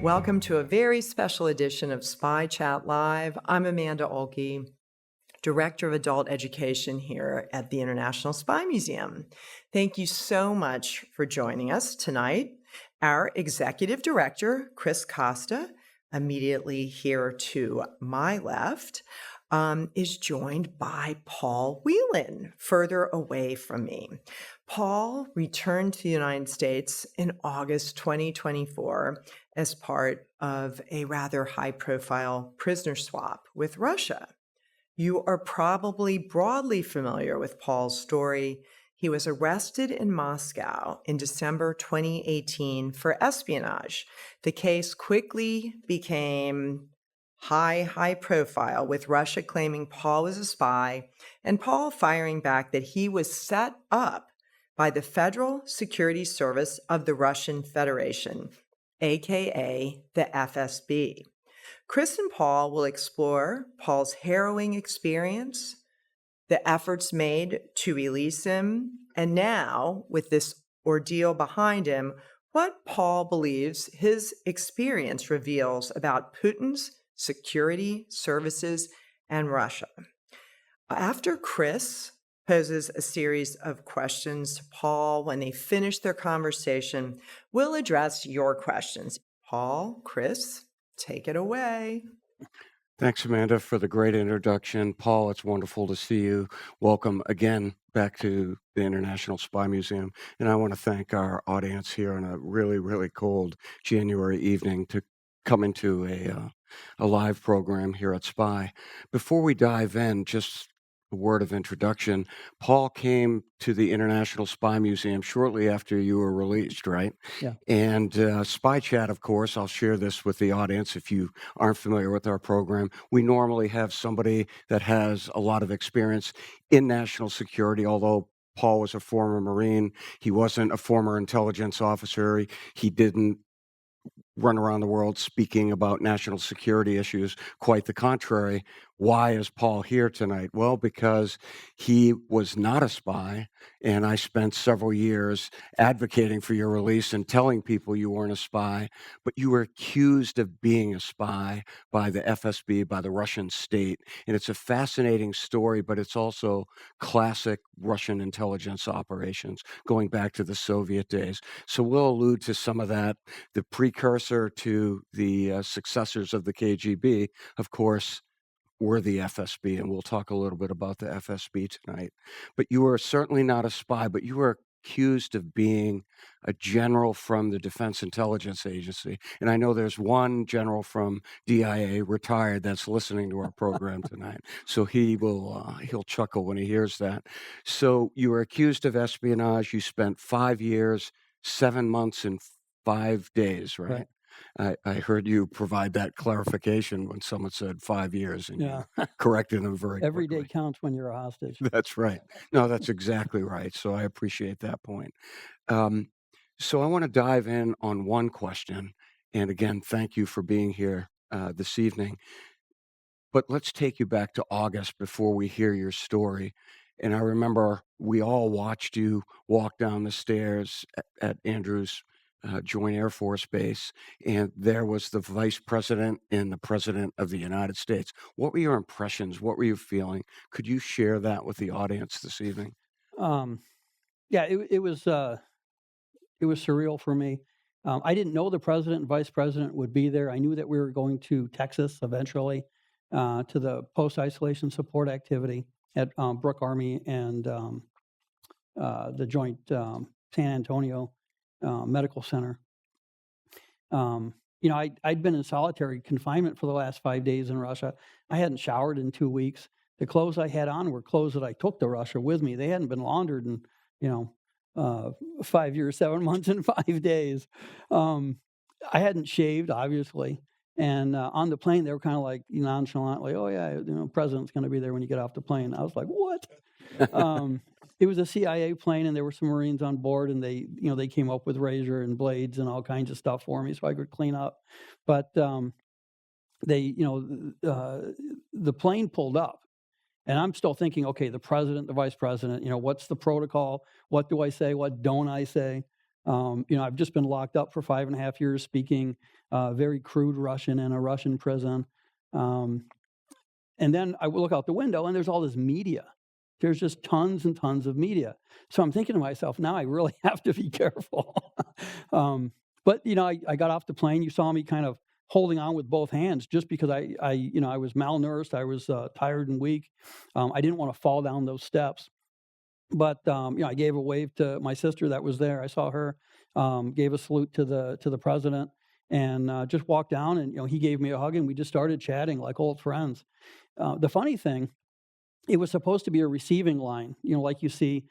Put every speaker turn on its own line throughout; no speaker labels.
Welcome to a very special edition of Spy Chat Live. I'm Amanda Olkey, Director of Adult Education here at the International Spy Museum. Thank you so much for joining us tonight. Our Executive Director, Chris Costa, immediately here to my left, is joined by Paul Whelan, further away from me. Paul returned to the United States in August 2024 as part of a rather high-profile prisoner swap with Russia. You are probably broadly familiar with Paul's story. He was arrested in Moscow in December 2018 for espionage. The case quickly became high profile, with Russia claiming Paul was a spy and Paul firing back that he was set up by the Federal Security Service of the Russian Federation, aka the FSB. Chris and Paul will explore Paul's harrowing experience, the efforts made to release him, and now, with this ordeal behind him, what Paul believes his experience reveals about Putin's security services and Russia. After Chris poses a series of questions to Paul, when they finish their conversation, we'll address your questions. Paul, Chris, take it away.
Thanks, Amanda, for the great introduction. Paul, it's wonderful to see you. Welcome again back to the International Spy Museum. And I want to thank our audience here on a really, really cold January evening to come into a live program here at Spy. Before we dive in, just a word of introduction. Paul came to the International Spy Museum shortly after you were released, right?
Yeah.
And Spy Chat, of course, I'll share this with the audience if you aren't familiar with our program. We normally have somebody that has a lot of experience in national security, although Paul was a former Marine. He wasn't a former intelligence officer. He didn't run around the world speaking about national security issues. Quite the contrary. Why is Paul here tonight? Well, because he was not a spy, and I spent several years advocating for your release and telling people you weren't a spy, but you were accused of being a spy by the FSB, by the Russian state. And it's a fascinating story, but it's also classic Russian intelligence operations going back to the Soviet days. So we'll allude to some of that. The precursor to the successors of the KGB, of course, were the FSB, and we'll talk a little bit about the FSB tonight. But you were certainly not a spy, but you were accused of being a general from the Defense Intelligence Agency. And I know there's one general from DIA, retired, that's listening to our program tonight. So he'll chuckle when he hears that. So you were accused of espionage. You spent 5 years, 7 months, and 5 days, right? I heard you provide that clarification when someone said 5 years, and you corrected them very quickly.
Every day counts when you're a hostage.
That's right. No, that's exactly right. So I appreciate that point. So I want to dive in on one question. And again, thank you for being here this evening. But let's take you back to August before we hear your story. And I remember we all watched you walk down the stairs at Andrews Joint Air Force Base, and there was the Vice President and the President of the United States. What were your impressions? What were you feeling? Could you share that with the audience this evening?
It was surreal for me. I didn't know the President and Vice President would be there. I knew that we were going to Texas eventually to the post-isolation support activity at Brooke Army and the Joint San Antonio Medical Center. I'd been in solitary confinement for the last 5 days in Russia. I hadn't showered in 2 weeks. The clothes I had on were clothes that I took to Russia with me. They hadn't been laundered in, 5 years, 7 months, and 5 days. I hadn't shaved, obviously. And on the plane, they were kind of like nonchalantly, "Oh yeah, president's going to be there when you get off the plane." I was like, "What?" It was a CIA plane, and there were some Marines on board, and they came up with razor and blades and all kinds of stuff for me so I could clean up. But the plane pulled up, and I'm still thinking, okay, the president, the vice president, what's the protocol? What do I say? What don't I say? I've just been locked up for 5.5 years speaking very crude Russian in a Russian prison. And then I look out the window and there's all this media. There's just tons and tons of media. So I'm thinking to myself, now I really have to be careful. But I got off the plane. You saw me kind of holding on with both hands just because I was malnourished. I was tired and weak. I didn't want to fall down those steps. But I gave a wave to my sister that was there. I saw her, gave a salute to the president, and just walked down. And he gave me a hug, and we just started chatting like old friends. The funny thing, it was supposed to be a receiving line, like you see,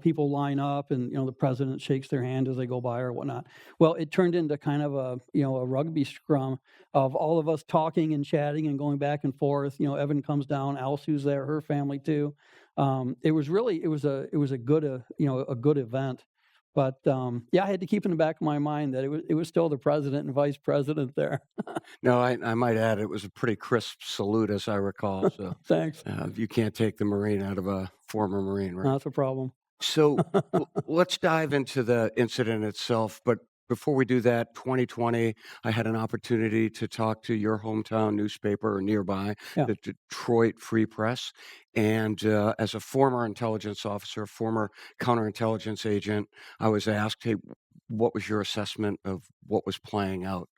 people line up and, the president shakes their hand as they go by or whatnot. Well, it turned into kind of a rugby scrum of all of us talking and chatting and going back and forth. Evan comes down, Alsu's there, her family too. It was a good, a good event. But I had to keep in the back of my mind that it was still the president and vice president there.
No, I might add it was a pretty crisp salute, as I recall. So
Thanks.
you can't take the Marine out of a former Marine, right?
That's a problem.
So let's dive into the incident itself. But before we do that, 2020, I had an opportunity to talk to your hometown newspaper nearby,
Yeah.
the Detroit Free Press. And as a former intelligence officer, former counterintelligence agent, I was asked, hey, what was your assessment of what was playing out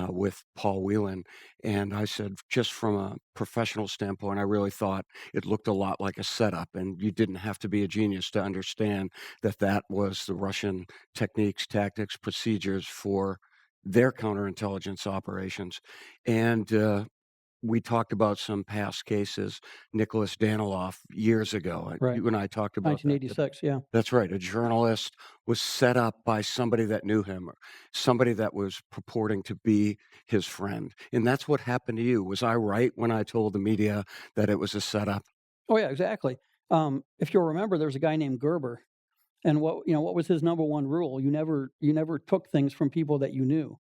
with Paul Whelan? And I said, just from a professional standpoint, I really thought it looked a lot like a setup, and you didn't have to be a genius to understand that that was the Russian techniques, tactics, procedures for their counterintelligence operations. And we talked about some past cases, Nicholas Daniloff years ago.
Right.
You and I talked about that.
1986, yeah.
That's right. A journalist was set up by somebody that knew him, or somebody that was purporting to be his friend. And that's what happened to you. Was I right when I told the media that it was a setup?
Oh, yeah, exactly. If you'll remember, there's a guy named Gerber. And what was his number one rule? You never took things from people that you knew.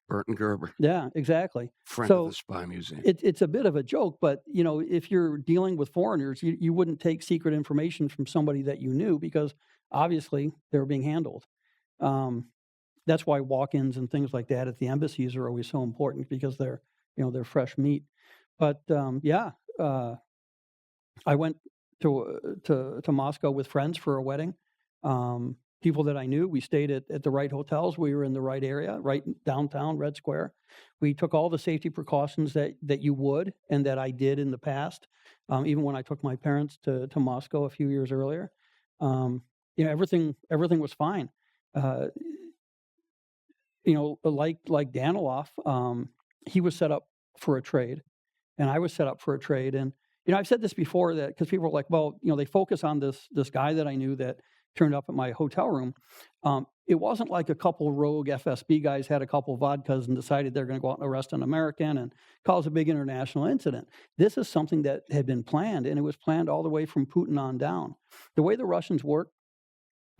Burton Gerber,
Yeah, exactly.
friend
So
of the Spy Museum.
it's a bit of a joke, but if you're dealing with foreigners, you wouldn't take secret information from somebody that you knew because obviously they were being handled. That's why walk-ins and things like that at the embassies are always so important because they're fresh meat. But I went to Moscow with friends for a wedding. People that I knew, we stayed at the right hotels. We were in the right area, right downtown, Red Square. We took all the safety precautions that you would and that I did in the past, even when I took my parents to Moscow a few years earlier. Everything was fine. Like Daniloff, he was set up for a trade, and I was set up for a trade. And I've said this before that because people are like, well, they focus on this guy that I knew that turned up at my hotel room. It wasn't like a couple rogue FSB guys had a couple vodkas and decided they're going to go out and arrest an American and cause a big international incident. This is something that had been planned, and it was planned all the way from Putin on down. The way the Russians work,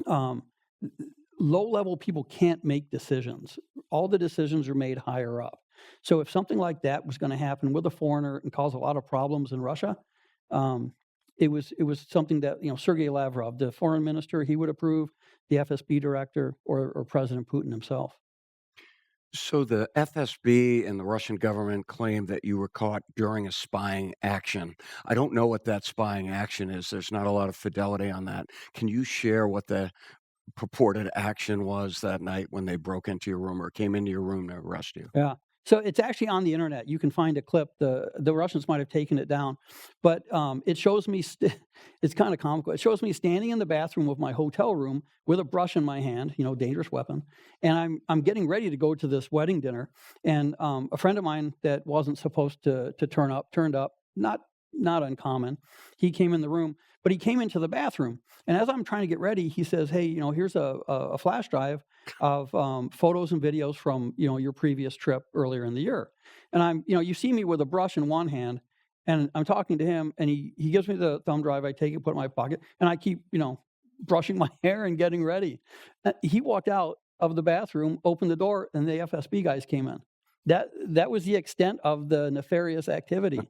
low-level people can't make decisions. All the decisions are made higher up. So if something like that was going to happen with a foreigner and cause a lot of problems in Russia, it was something that Sergei Lavrov, the foreign minister, he would approve, the FSB director, or President Putin himself.
So the FSB and the Russian government claim that you were caught during a spying action. I don't know what that spying action is. There's not a lot of fidelity on that. Can you share what the purported action was that night when they broke into your room or came into your room to arrest you?
Yeah. So it's actually on the internet. You can find a clip. The Russians might have taken it down, but it shows me. It's kind of comical. It shows me standing in the bathroom of my hotel room with a brush in my hand, dangerous weapon, and I'm getting ready to go to this wedding dinner. And a friend of mine that wasn't supposed to turn up turned up. Not uncommon. He came in the room, but he came into the bathroom. And as I'm trying to get ready, he says, "Hey, here's a flash drive of photos and videos from your previous trip earlier in the year." And I'm you see me with a brush in one hand, and I'm talking to him, and he gives me the thumb drive. I take it, put it in my pocket, and I keep brushing my hair and getting ready. He walked out of the bathroom, opened the door, and the FSB guys came in. That was the extent of the nefarious activity.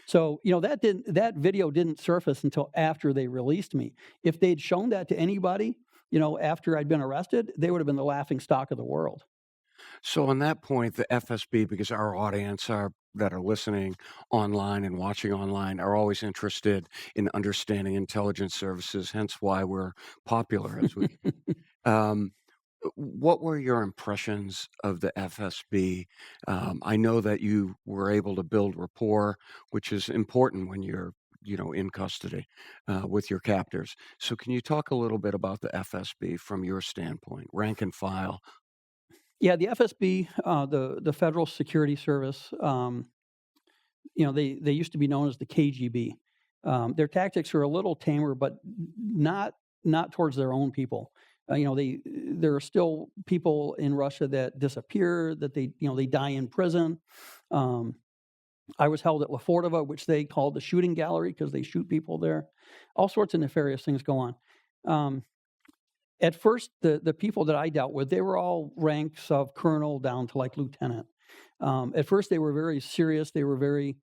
So, that video didn't surface until after they released me. If they'd shown that to anybody, after I'd been arrested, they would have been the laughing stock of the world.
So on that point, the FSB, because our audience that are listening online and watching online are always interested in understanding intelligence services, hence why we're popular as we. Um, what were your impressions of the FSB? I know that you were able to build rapport, which is important when you're in custody with your captors. So can you talk a little bit about the FSB from your standpoint, rank and file?
Yeah, the FSB, the Federal Security Service, they used to be known as the KGB. Their tactics are a little tamer, but not towards their own people. There are still people in Russia that disappear, that they die in prison. I was held at Lefortovo, which they called the shooting gallery because they shoot people there. All sorts of nefarious things go on. At first, the people that I dealt with, they were all ranks of colonel down to like lieutenant. At first, they were very serious. They were very,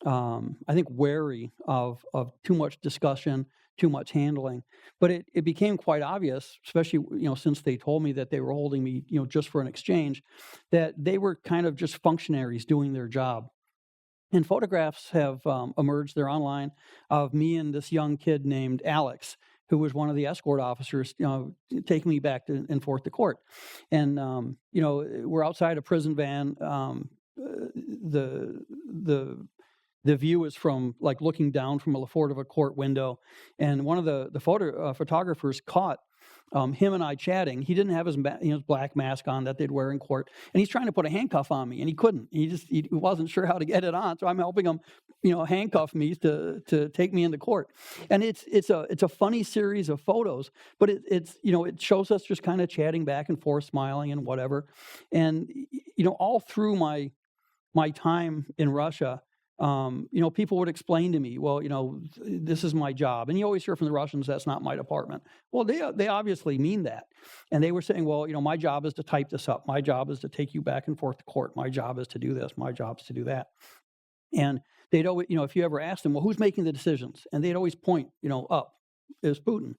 I think, wary of too much discussion, too much handling. But it became quite obvious, especially since they told me that they were holding me just for an exchange, that they were kind of just functionaries doing their job. And photographs have emerged, they're online, of me and this young kid named Alex, who was one of the escort officers, taking me back and forth to court. And, we're outside a prison van. The view is from, like, looking down from a Lefortovo court window. And one of the photographers caught him and I chatting. He didn't have his black mask on that they'd wear in court, and he's trying to put a handcuff on me, and he couldn't. He wasn't sure how to get it on, so I'm helping him, handcuff me to take me into court. And it's a funny series of photos, but it shows us just kind of chatting back and forth, smiling and whatever. And all through my time in Russia, people would explain to me, well, this is my job. And you always hear from the Russians, that's not my department. Well, they obviously mean that. And they were saying, well, my job is to type this up. My job is to take you back and forth to court. My job is to do this. My job is to do that. And they'd always, if you ever asked them, well, who's making the decisions? And they'd always point, up, is Putin.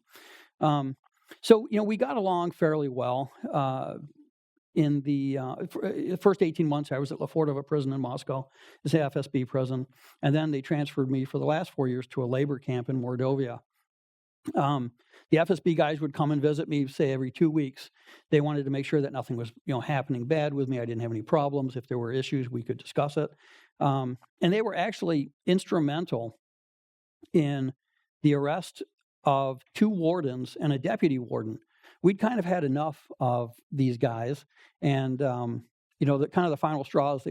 So we got along fairly well. In the first 18 months, I was at Lefortovo prison in Moscow, it's the FSB prison, and then they transferred me for the last 4 years to a labor camp in Mordovia. The FSB guys would come and visit me, say, every 2 weeks. They wanted to make sure that nothing was, happening bad with me. I didn't have any problems. If there were issues, we could discuss it. And they were actually instrumental in the arrest of 2 wardens and a deputy warden. We'd kind of had enough of these guys, and the final straw is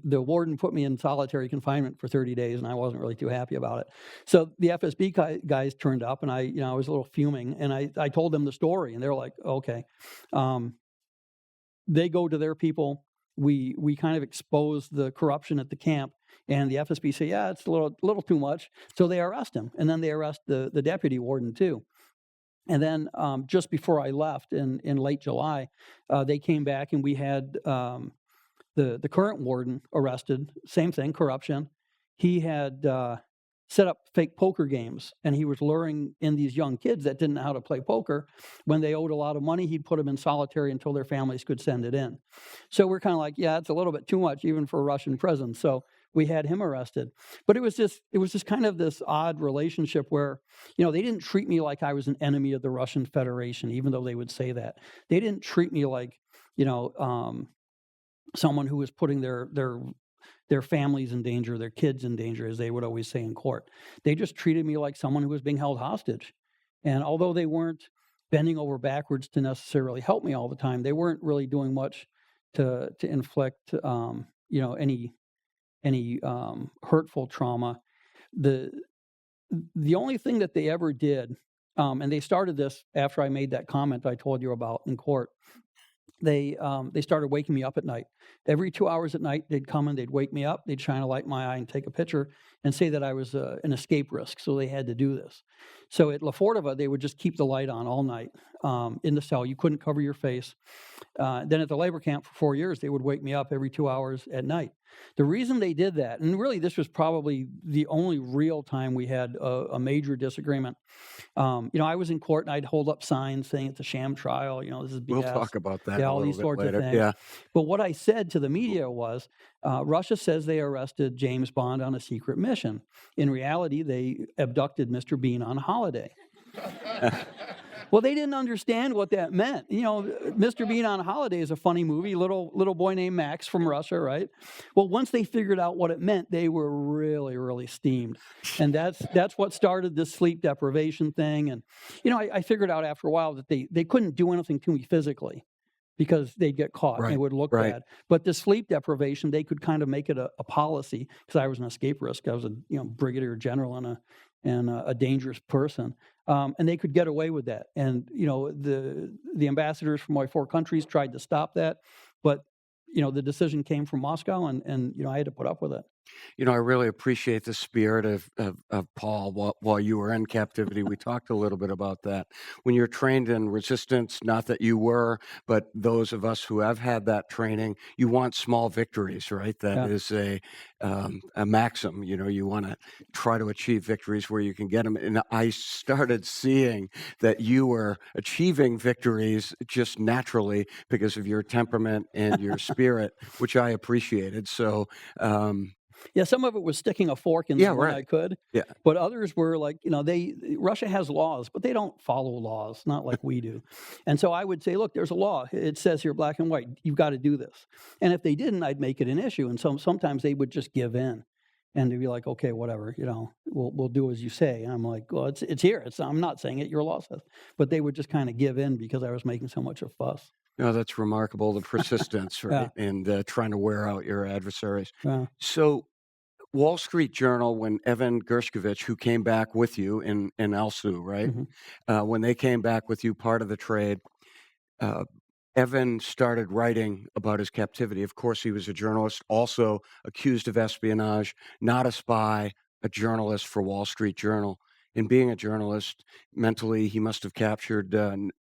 the warden put me in solitary confinement for 30 days, and I wasn't really too happy about it. So the FSB guys turned up, and I was a little fuming, and I told them the story, and they're like, okay. They go to their people. We kind of expose the corruption at the camp, and the FSB say, yeah, it's a little too much. So they arrest him, and then they arrest the deputy warden too. And then just before I left in late July, they came back, and we had the current warden arrested. Same thing, corruption. He had set up fake poker games, and he was luring in these young kids that didn't know how to play poker. When they owed a lot of money, he'd put them in solitary until their families could send it in. So we're kind of like, yeah, it's a little bit too much even for a Russian prison. So we had him arrested. But it was just kind of this odd relationship where, they didn't treat me like I was an enemy of the Russian Federation, even though they would say that. They didn't treat me like, someone who was putting their families in danger, their kids in danger, as they would always say in court. They just treated me like someone who was being held hostage. And although they weren't bending over backwards to necessarily help me all the time, they weren't really doing much to inflict, any hurtful trauma. The only thing that they ever did, and they started this after I made that comment I told you about in court, they started waking me up at night. Every 2 hours at night, they'd come and they'd wake me up. They'd shine a light in my eye and take a picture. and say that I was an escape risk, so they had to do this. So at La Fortava, they would just keep the light on all night in the cell. You couldn't cover your face. Then at the labor camp for 4 years, they would wake me up every 2 hours at night. The reason they did that, and really this was probably the only real time we had a major disagreement. I was in court and I'd hold up signs saying it's a sham trial. This is BS.
We'll talk about that
Yeah,
a
all
little
these
bit
sorts
later.
of things.
Yeah.
But what I said to the media was, Russia says they arrested James Bond on a secret mission. In reality, they abducted Mr. Bean on holiday. Well, they didn't understand what that meant. Mr. Bean on Holiday is a funny movie, little boy named Max from Russia, right? Well, once they figured out what it meant, they were really, really steamed. And that's what started this sleep deprivation thing. And, I figured out after a while that they couldn't do anything to me physically because they'd get caught and it would look bad. But the sleep deprivation, they could kind of make it a policy because I was an escape risk. I was a brigadier general and a dangerous person. And they could get away with that. And, the ambassadors from my 4 countries tried to stop that. But, the decision came from Moscow and I had to put up with it.
I really appreciate the spirit of Paul while you were in captivity. We talked a little bit about that. When you're trained in resistance, not that you were, but those of us who have had that training, you want small victories, right? That is a maxim. You want to try to achieve victories where you can get them. And I started seeing that you were achieving victories just naturally because of your temperament and your spirit, which I appreciated. So,
yeah, some of it was sticking a fork in when I could.
Yeah.
But others were like, Russia has laws, but they don't follow laws, not like we do. And so I would say, look, there's a law. It says here, black and white, you've got to do this. And if they didn't, I'd make it an issue. And sometimes they would just give in. And they'd be like, okay, whatever, we'll do as you say. And I'm like, well, it's here. I'm not saying it. Your law says. But they would just kind of give in because I was making so much of fuss.
No, that's remarkable, the persistence, right? And trying to wear out your adversaries. So Wall Street Journal, when Evan Gershkovich, who came back with you in Elsu, right? Mm-hmm. When they came back with you, part of the trade, Evan started writing about his captivity. Of course, he was a journalist, also accused of espionage, not a spy, a journalist for Wall Street Journal. In being a journalist, mentally, he must have captured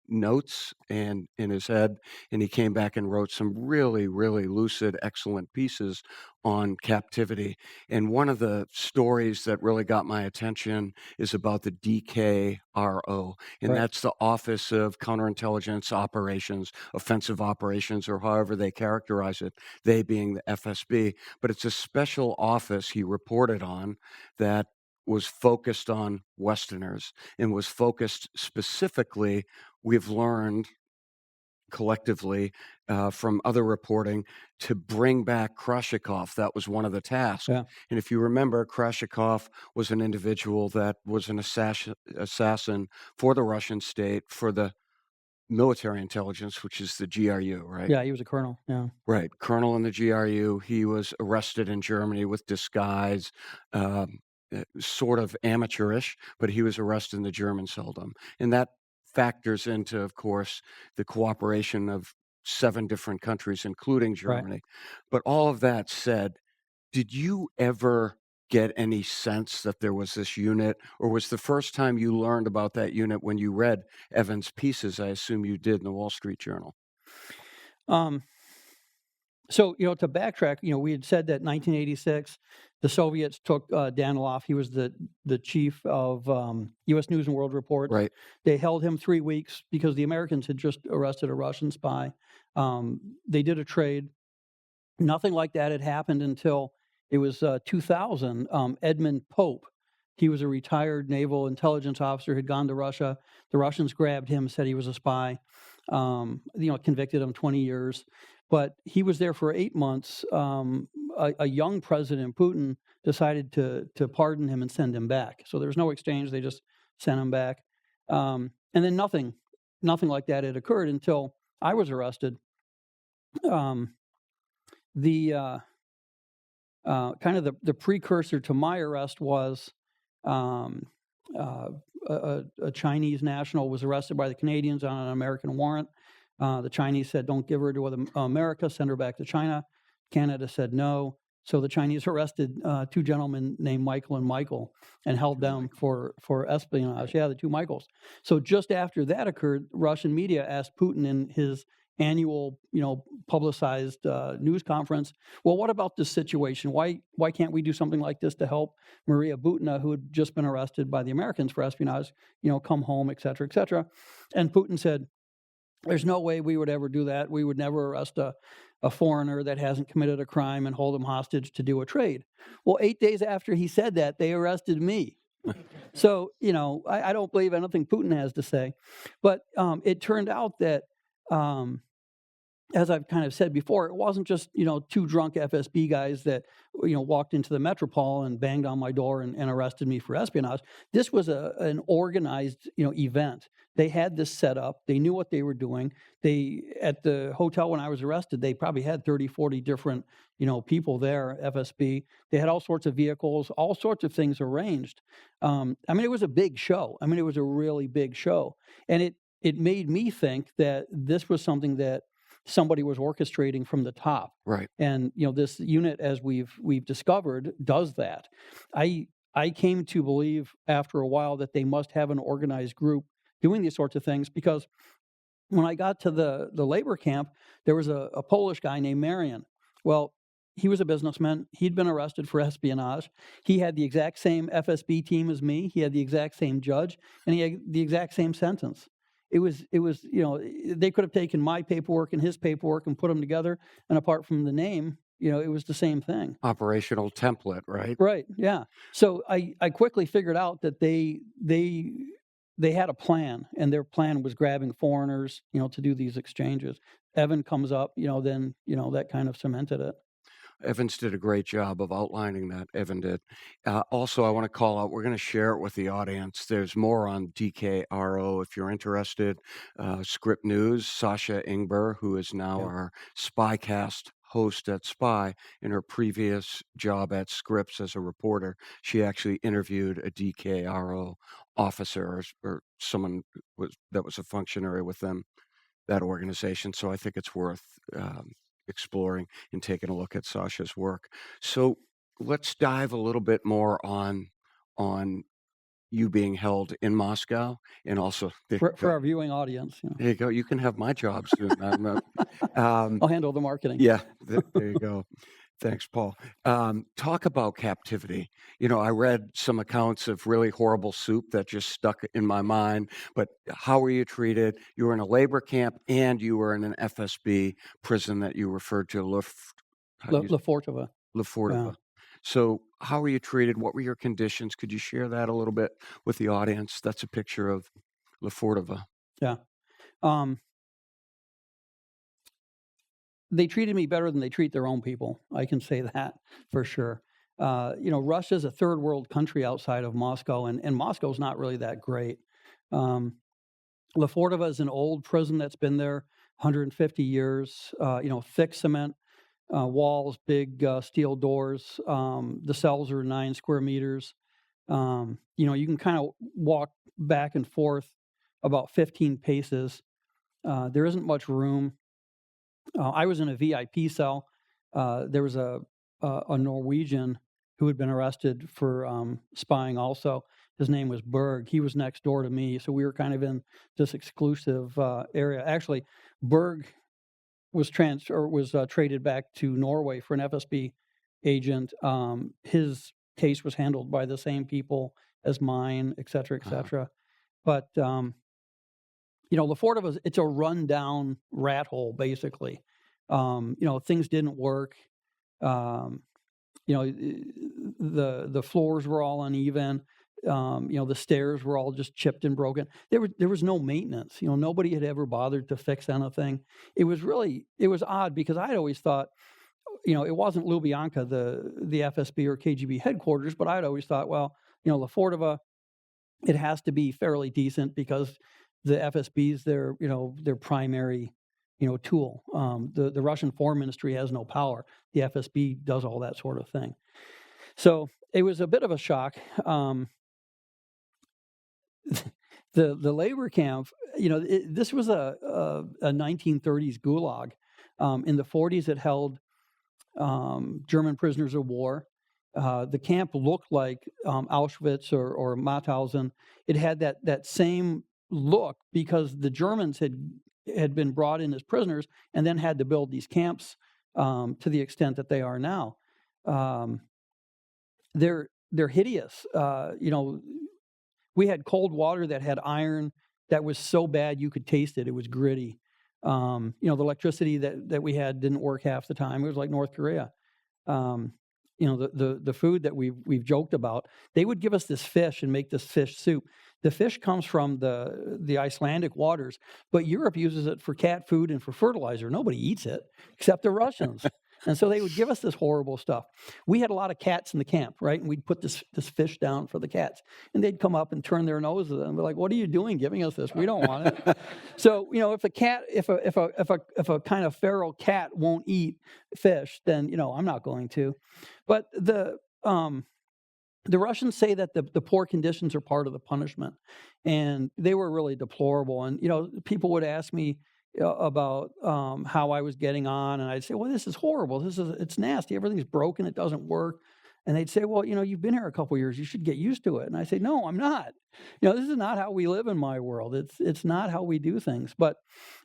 notes and in his head, and he came back and wrote some really, really lucid, excellent pieces on captivity. And one of the stories that really got my attention is about the DKRO, and that's the Office of Counterintelligence Operations, Offensive Operations, or however they characterize it, they being the FSB. But it's a special office he reported on that was focused on Westerners and was focused specifically, we've learned collectively from other reporting, to bring back Krashikov. That was one of the tasks. And if you remember, Krashikov was an individual that was an assassin for the Russian state, for the military intelligence, which is the GRU, right?
Yeah, he was a colonel. Yeah.
Right. Colonel in the GRU. He was arrested in Germany with disguise. Sort of amateurish, but he was arrested in the German seldom. And that factors into, of course, the cooperation of 7 different countries, including Germany. But all of that said, did you ever get any sense that there was this unit, or was the first time you learned about that unit when you read Evan's pieces? I assume you did in the Wall Street Journal.
So, to backtrack, we had said that 1986, the Soviets took Danilov. He was the chief of U.S. News and World Report.
Right.
They held him 3 weeks because the Americans had just arrested a Russian spy. They did a trade. Nothing like that had happened until it was 2000. Edmund Pope, he was a retired naval intelligence officer, had gone to Russia. The Russians grabbed him, said he was a spy, convicted him 20 years. But he was there for 8 months. A young President Putin decided to pardon him and send him back. So there was no exchange; they just sent him back. And then nothing like that had occurred until I was arrested. The kind of the precursor to my arrest was a Chinese national was arrested by the Canadians on an American warrant. The Chinese said, don't give her to America, send her back to China. Canada said no. So the Chinese arrested two gentlemen named Michael and Michael and held them for espionage. Yeah, the two Michaels. So just after that occurred, Russian media asked Putin in his annual, publicized news conference, well, what about this situation? Why can't we do something like this to help Maria Butina, who had just been arrested by the Americans for espionage, come home, et cetera, et cetera? And Putin said, there's no way we would ever do that. We would never arrest a foreigner that hasn't committed a crime and hold him hostage to do a trade. Well, 8 days after he said that, they arrested me. So, I don't believe anything Putin has to say. But it turned out that, as I've kind of said before, it wasn't just, two drunk FSB guys that, walked into the Metropole and banged on my door and arrested me for espionage. This was an organized, event. They had this set up. They knew what they were doing. At the hotel when I was arrested, they probably had 30, 40 different, people there, FSB. They had all sorts of vehicles, all sorts of things arranged. It was a big show. It was a really big show. And it made me think that this was something that somebody was orchestrating from the top.
Right.
And, this unit, as we've discovered, does that. I came to believe after a while that they must have an organized group doing these sorts of things, because when I got to the labor camp, there was a Polish guy named Marian. Well, he was a businessman. He'd been arrested for espionage. He had the exact same FSB team as me. He had the exact same judge, and he had the exact same sentence. It was, they could have taken my paperwork and his paperwork and put them together, and apart from the name, it was the same thing.
Operational template, right?
Right, yeah. So I quickly figured out that they had a plan, and their plan was grabbing foreigners, to do these exchanges. Evan comes up, then, that kind of cemented it.
Evans did a great job of outlining that. Evan did. Also, I want to call out, we're going to share it with the audience. There's more on DKRO if you're interested. Script News, Sasha Ingber, who is now our Spycast host at Spy, in her previous job at Scripps as a reporter, she actually interviewed a DKRO officer or someone that was a functionary with them, that organization. So I think it's worth exploring and taking a look at Sasha's work. So let's dive a little bit more on you being held in Moscow, and also
for our viewing audience.
There you go. You can have my job soon.
I'll handle the marketing.
Yeah, there you go. Thanks, Paul. Talk about captivity. I read some accounts of really horrible soup that just stuck in my mind, but how were you treated? You were in a labor camp, and you were in an FSB prison that you referred to,
Lefortova.
Lefortova.
Yeah.
So how were you treated? What were your conditions? Could you share that a little bit with the audience? That's a picture of Lefortova.
Yeah. They treated me better than they treat their own people. I can say that for sure. Russia's a third world country outside of Moscow, and Moscow's not really that great. Lefortova is an old prison that's been there 150 years, thick cement walls, big steel doors. The cells are 9 square meters. You can kind of walk back and forth about 15 paces. There isn't much room. I was in a VIP cell. There was a Norwegian who had been arrested for spying also. His name was Berg. He was next door to me, so we were kind of in this exclusive area. Actually, Berg was traded back to Norway for an FSB agent. His case was handled by the same people as mine, et cetera, et cetera. But Lefortova, it's a rundown rat hole, basically. Things didn't work. The floors were all uneven. The stairs were all just chipped and broken. There was no maintenance. Nobody had ever bothered to fix anything. It was odd, because I'd always thought, it wasn't Lubyanka, the FSB or KGB headquarters, but I'd always thought, well, Lefortova, it has to be fairly decent, because the FSB is their primary, tool. The Russian Foreign Ministry has no power. The FSB does all that sort of thing. So it was a bit of a shock. The labor camp, this was a 1930s gulag. In the 40s, it held German prisoners of war. The camp looked like Auschwitz or Mauthausen. It had that same look because the Germans had been brought in as prisoners and then had to build these camps to the extent that they are now. They're hideous. We had cold water that had iron that was so bad you could taste it. It was gritty. The electricity that we had didn't work half the time. It was like North Korea. The food that we've joked about, they would give us this fish and make this fish soup. The fish comes from the Icelandic waters, but Europe uses it for cat food and for fertilizer. Nobody eats it except the Russians. And so they would give us this horrible stuff. We had a lot of cats in the camp, right? And we'd put this fish down for the cats. And they'd come up and turn their noses at it and be like, "What are you doing giving us this? We don't want it." So, if a kind of feral cat won't eat fish, then, I'm not going to. But the Russians say that the poor conditions are part of the punishment, and they were really deplorable. And people would ask me about how I was getting on, and I'd say, "Well, this is horrible. It's nasty. Everything's broken. It doesn't work." And they'd say, "Well, you've been here a couple of years. You should get used to it." And I say, "No, I'm not. This is not how we live in my world. It's not how we do things." But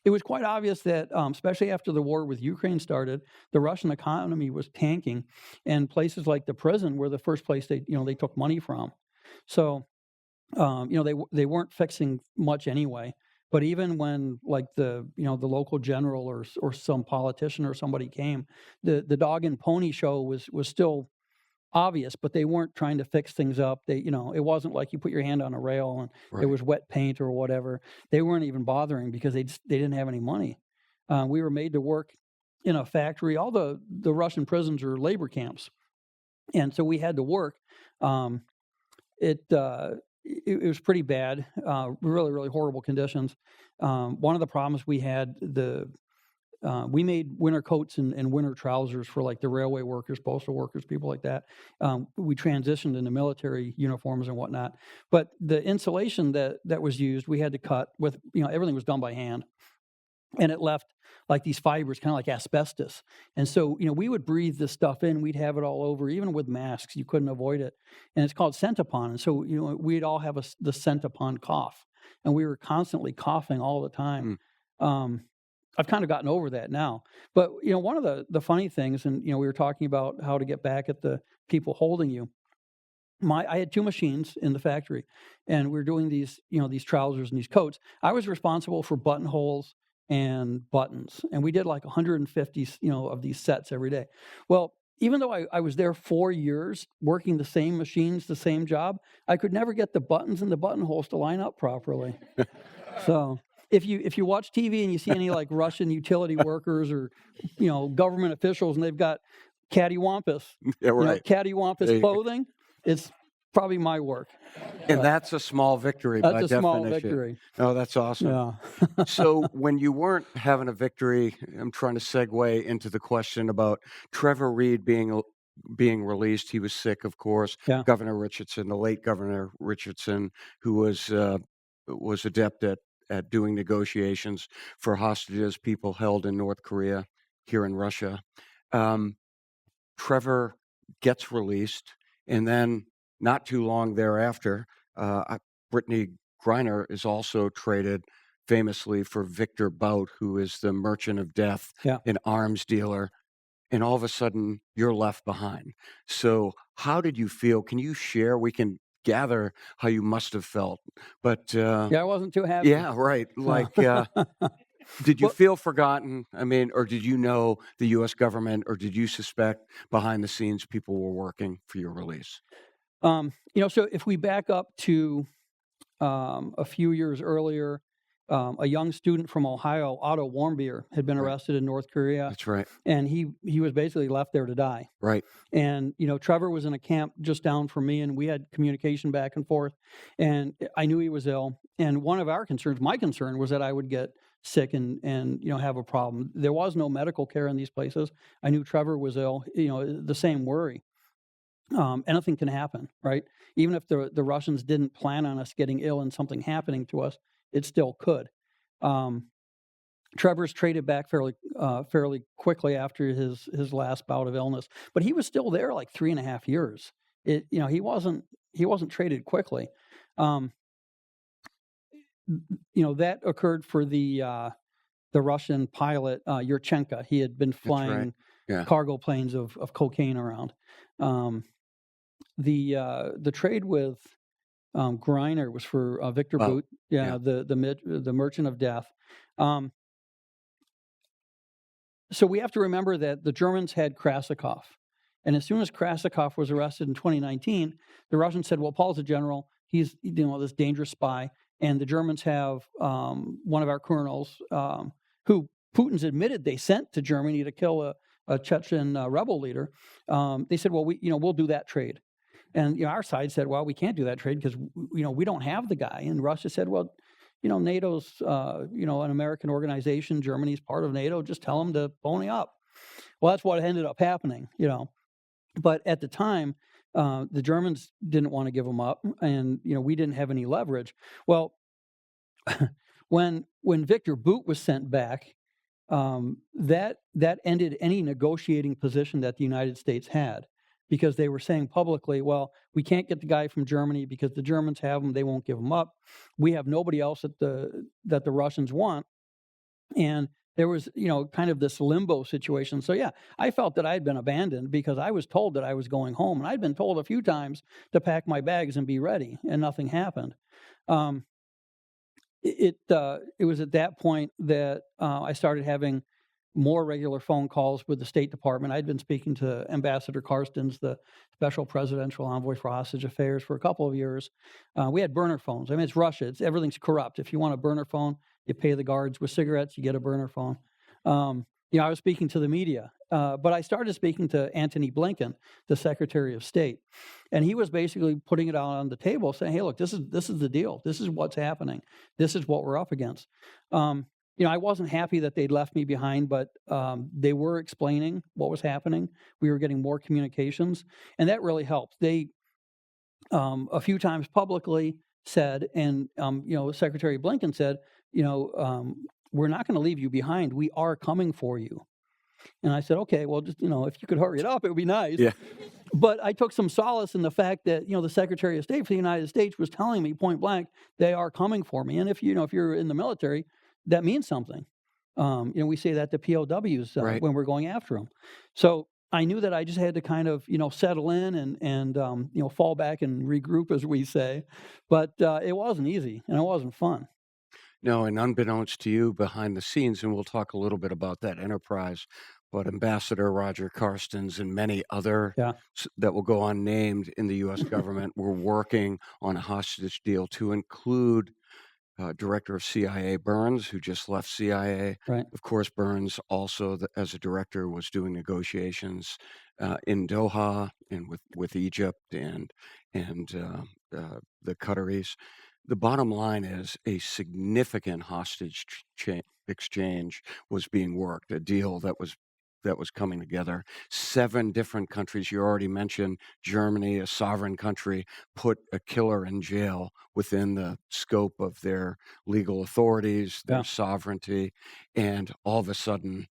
it was quite obvious that, especially after the war with Ukraine started, the Russian economy was tanking, and places like the prison were the first place they took money from. So, they weren't fixing much anyway. But even when, like, the local general or some politician or somebody came, the dog and pony show was still obvious, but they weren't trying to fix things up. It wasn't like you put your hand on a rail and
Right.
there was wet paint or whatever. They weren't even bothering because they didn't have any money. We were made to work in a factory. All the Russian prisons are labor camps, and so we had to work. It was pretty bad, really, really horrible conditions. One of the problems we had, we made winter coats and winter trousers for, like, the railway workers, postal workers, people like that. We transitioned into military uniforms and whatnot. But the insulation that was used, we had to cut with, everything was done by hand. And it left, like, these fibers, kind of like asbestos. And so, we would breathe this stuff in. We'd have it all over, even with masks. You couldn't avoid it. And it's called centopon. And so, we'd all have the centopon cough. And we were constantly coughing all the time. I've kind of gotten over that now. But, one of the funny things, and, we were talking about how to get back at the people holding you. I had 2 machines in the factory, and we were doing these trousers and these coats. I was responsible for buttonholes and buttons, and we did like 150 of these sets every day. Well, even though I was there 4 years working the same machines, the same job, I could never get the buttons and the buttonholes to line up properly. So if you watch TV and you see any, like, Russian utility workers or government officials, and they've got cattywampus,
Yeah, right.
Cattywampus clothing, it's probably my work.
And that's a small victory by
That's a
definition.
small victory.
Oh, that's awesome.
Yeah.
So when you weren't having a victory, I'm trying to segue into the question about Trevor Reed being released. He was sick, of course.
Yeah.
Governor Richardson, the late Governor Richardson, who was adept at doing negotiations for hostages, people held in North Korea, here in Russia. Trevor gets released, and then not too long thereafter, Brittany Griner is also traded famously for Victor Bout, who is the merchant of death,
Yeah.
an arms dealer, and all of a sudden you're left behind. So how did you feel? Can you share? We can gather how you must have felt, but
Yeah, I wasn't too happy.
yeah, right. Like, did you feel forgotten? I mean, or did you know the U.S. government, or did you suspect behind the scenes people were working for your release?
So if we back up to a few years earlier, a young student from Ohio, Otto Warmbier, had been
Right.
arrested in North Korea,
That's right.
and he was basically left there to die.
Right.
And Trevor was in a camp just down from me, and we had communication back and forth. And I knew he was ill. And one of our concerns, my concern, was that I would get sick and have a problem. There was no medical care in these places. I knew Trevor was ill. The same worry. Anything can happen, right? Even if the Russians didn't plan on us getting ill and something happening to us, it still could. Trevor's traded back fairly quickly after his last bout of illness, but he was still there like 3.5 years. He wasn't traded quickly. That occurred for the Russian pilot Yurchenko. He had been flying cargo planes of cocaine around. The trade with Greiner was for Victor Boot, the Merchant of Death. So we have to remember that the Germans had Krasikov. And as soon as Krasikov was arrested in 2019, the Russians said, well, Paul's a general. He's this dangerous spy. And the Germans have one of our colonels who Putin's admitted they sent to Germany to kill a Chechen rebel leader. They said, well, we'll do that trade. And our side said, well, we can't do that trade because we don't have the guy. And Russia said, well, NATO's an American organization. Germany's part of NATO. Just tell them to pony up. Well, that's what ended up happening. But at the time, the Germans didn't want to give him up, and we didn't have any leverage. Well, when Victor Boot was sent back, that ended any negotiating position that the United States had, because they were saying publicly, well, we can't get the guy from Germany because the Germans have him, they won't give him up. We have nobody else that the Russians want. And there was, kind of this limbo situation. So, yeah, I felt that I had been abandoned because I was told that I was going home. And I'd been told a few times to pack my bags and be ready, and nothing happened. It was at that point that I started having more regular phone calls with the State Department. I'd been speaking to Ambassador Carstens, the special presidential envoy for hostage affairs, for a couple of years. We had burner phones. I mean, it's Russia. Everything's corrupt. If you want a burner phone, you pay the guards with cigarettes, you get a burner phone. I was speaking to the media, but I started speaking to Antony Blinken, the Secretary of State, and he was basically putting it out on the table, saying, "Hey, look, this is the deal. This is what's happening. This is what we're up against." I wasn't happy that they'd left me behind, but they were explaining what was happening. We were getting more communications, and that really helped. They, a few times publicly said, and Secretary Blinken said, we're not going to leave you behind. We are coming for you. And I said, okay, well, just, if you could hurry it up, it would be nice.
Yeah.
But I took some solace in the fact that, the Secretary of State for the United States was telling me point blank, they are coming for me. And if you're in the military, that means something. We say that to POWs
right.
when we're going after them. So I knew that I just had to kind of, settle in and fall back and regroup, as we say. But it wasn't easy, and it wasn't fun.
No, and unbeknownst to you, behind the scenes, and we'll talk a little bit about that enterprise, but Ambassador Roger Carstens and many other that will go unnamed in the U.S. government were working on a hostage deal to include Director of CIA Burns, who just left CIA.
Right.
Of course, Burns also, as a director, was doing negotiations in Doha and with Egypt and the Qataris. The bottom line is a significant hostage exchange was being worked, a deal that was coming together. 7 different countries, you already mentioned Germany, a sovereign country, put a killer in jail within the scope of their legal authorities, their sovereignty, and all of a sudden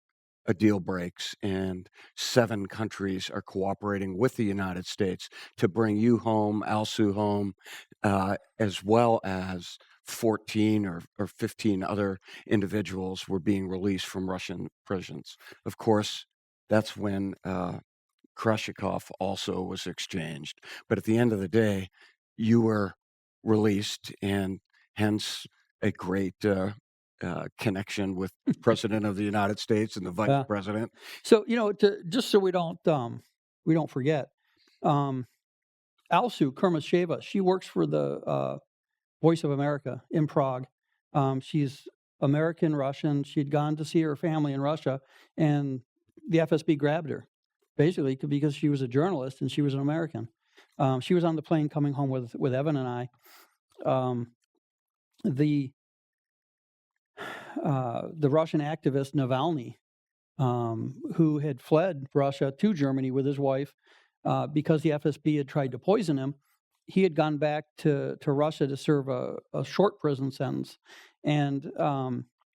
a deal breaks and 7 countries are cooperating with the United States to bring you home, Alsu home, as well as 14 or 15 other individuals were being released from Russian prisons. Of course, that's when Krashikov also was exchanged. But at the end of the day, you were released, and hence a great connection with the President of the United States and the Vice President.
So, just so we don't forget, Alsu Kurmasheva, she works for the Voice of America in Prague. She's American Russian. She'd gone to see her family in Russia, and the FSB grabbed her, basically because she was a journalist and she was an American. She was on the plane coming home with Evan and I. The Russian activist Navalny, who had fled Russia to Germany with his wife because the FSB had tried to poison him, he had gone back to Russia to serve a short prison sentence, and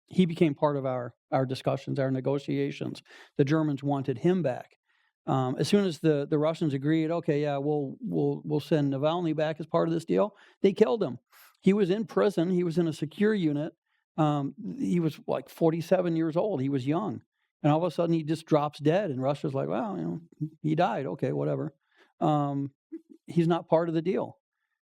he became part of our our discussions, our negotiations. The Germans wanted him back. As soon as the Russians agreed, okay, yeah, we'll send Navalny back as part of this deal, they killed him. He was in prison. He was in a secure unit. He was like 47 years old. He was young. And all of a sudden he just drops dead. And Russia's like, well, he died. Okay, whatever. He's not part of the deal.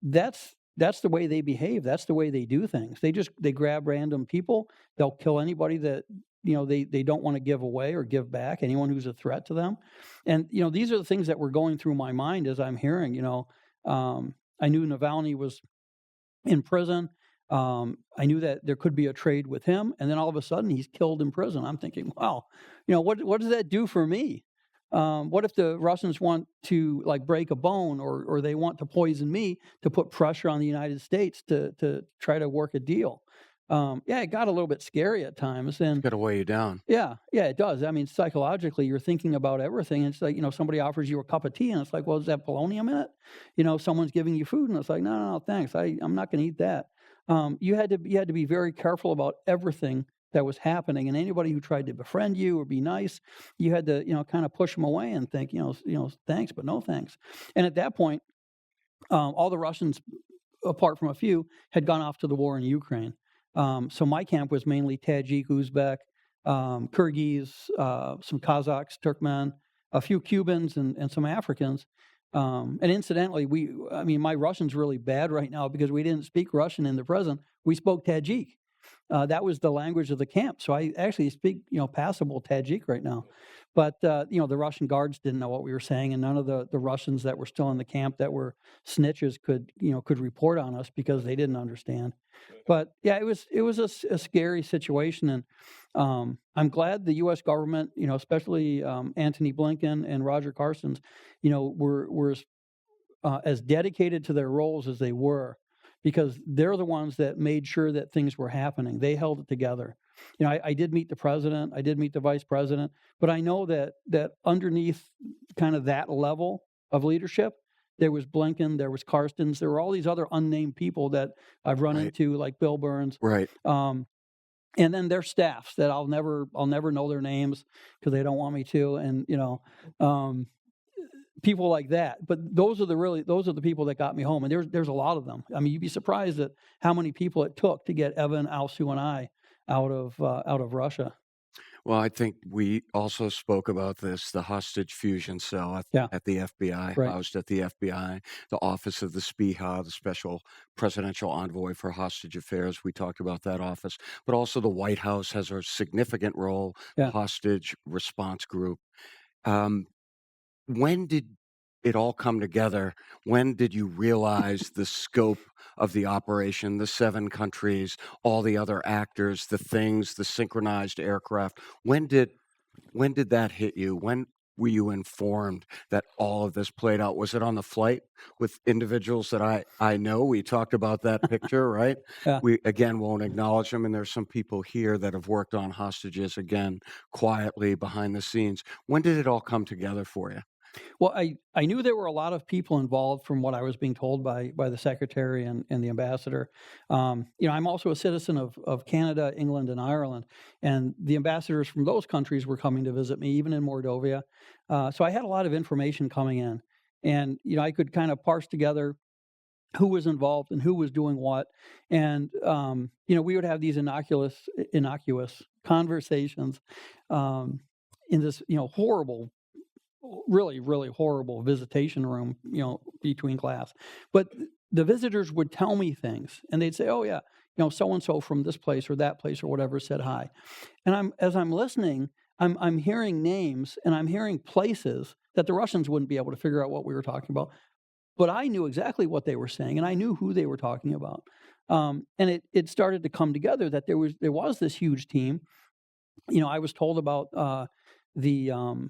That's the way they behave. That's the way they do things. They grab random people. They'll kill anybody that they don't want to give away or give back. Anyone who's a threat to them. And these are the things that were going through my mind as I'm hearing. I knew Navalny was in prison. I knew that there could be a trade with him, and then all of a sudden he's killed in prison. I'm thinking, wow, what does that do for me? What if the Russians want to break a bone, or they want to poison me to put pressure on the United States to try to work a deal? It got a little bit scary at times, and
It's got to weigh you down.
yeah, it does. I mean, psychologically, you're thinking about everything. It's like, somebody offers you a cup of tea, and it's like, well, is that polonium in it? Someone's giving you food, and it's like, no, thanks. I'm not going to eat that. You had to be very careful about everything that was happening, and anybody who tried to befriend you or be nice, you had to, kind of push them away and think, thanks, but no thanks. And at that point, all the Russians, apart from a few, had gone off to the war in Ukraine. So my camp was mainly Tajik, Uzbek, Kyrgyz, some Kazakhs, Turkmen, a few Cubans, and some Africans. And incidentally, my Russian's really bad right now because we didn't speak Russian in the prison. We spoke Tajik. That was the language of the camp. So I actually speak, passable Tajik right now. But, the Russian guards didn't know what we were saying, and none of the Russians that were still in the camp that were snitches could report on us because they didn't understand. But yeah, it was a scary situation, and I'm glad the U.S. government, especially Antony Blinken and Roger Carstens, were as dedicated to their roles as they were, because they're the ones that made sure that things were happening. They held it together. I did meet the president, I did meet the vice president, but I know that underneath kind of that level of leadership, there was Blinken, there was Carstens, there were all these other unnamed people that I've run into, like Bill Burns.
Right.
And then their staffs that I'll never know their names because they don't want me to, and people like that. But those are the people that got me home, and there's a lot of them. I mean, you'd be surprised at how many people it took to get Evan, Alsu, and I out of Russia.
Well, I think we also spoke about this, the hostage fusion cell at the FBI,
Right.
housed at the FBI, the office of the SPIHA, the Special Presidential Envoy for Hostage Affairs. We talked about that office, but also the White House has a significant role,
Yeah.
hostage response group. When did it all come together? When did you realize the scope of the operation, the 7 countries, all the other actors, the things, the synchronized aircraft? When did that hit you? When were you informed that all of this played out? Was it on the flight with individuals that I know? We talked about that picture, right?
Yeah.
We, again, won't acknowledge them, and there's some people here that have worked on hostages, again, quietly behind the scenes. When did it all come together for you?
Well, I knew there were a lot of people involved from what I was being told by the secretary and the ambassador. I'm also a citizen of Canada, England, and Ireland, and the ambassadors from those countries were coming to visit me, even in Mordovia. So I had a lot of information coming in, and I could kind of parse together who was involved and who was doing what. And we would have these innocuous conversations in this horrible, really, really horrible visitation room, between class. But the visitors would tell me things, and they'd say, oh yeah, so-and-so from this place or that place or whatever said hi. And as I'm listening, I'm hearing names and I'm hearing places that the Russians wouldn't be able to figure out what we were talking about. But I knew exactly what they were saying, and I knew who they were talking about. And it started to come together that there was this huge team. I was told about the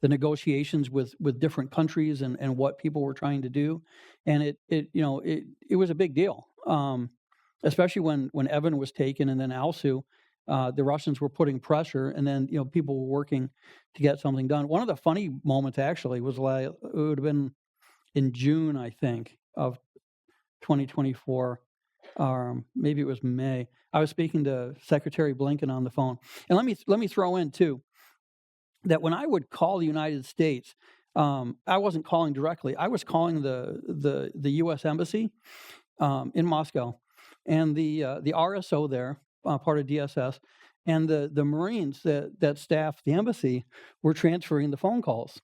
negotiations with different countries and what people were trying to do, and it was a big deal, especially when Evan was taken and then Alsu. The Russians were putting pressure, and then people were working to get something done. One of the funny moments actually was it would have been in June, I think, of 2024. maybe it was May. I was speaking to Secretary Blinken on the phone. And let me throw in, too, that when I would call the United States, I wasn't calling directly. I was calling the U.S. Embassy in Moscow, and the RSO there, part of DSS, and the Marines that staff the embassy were transferring the phone calls.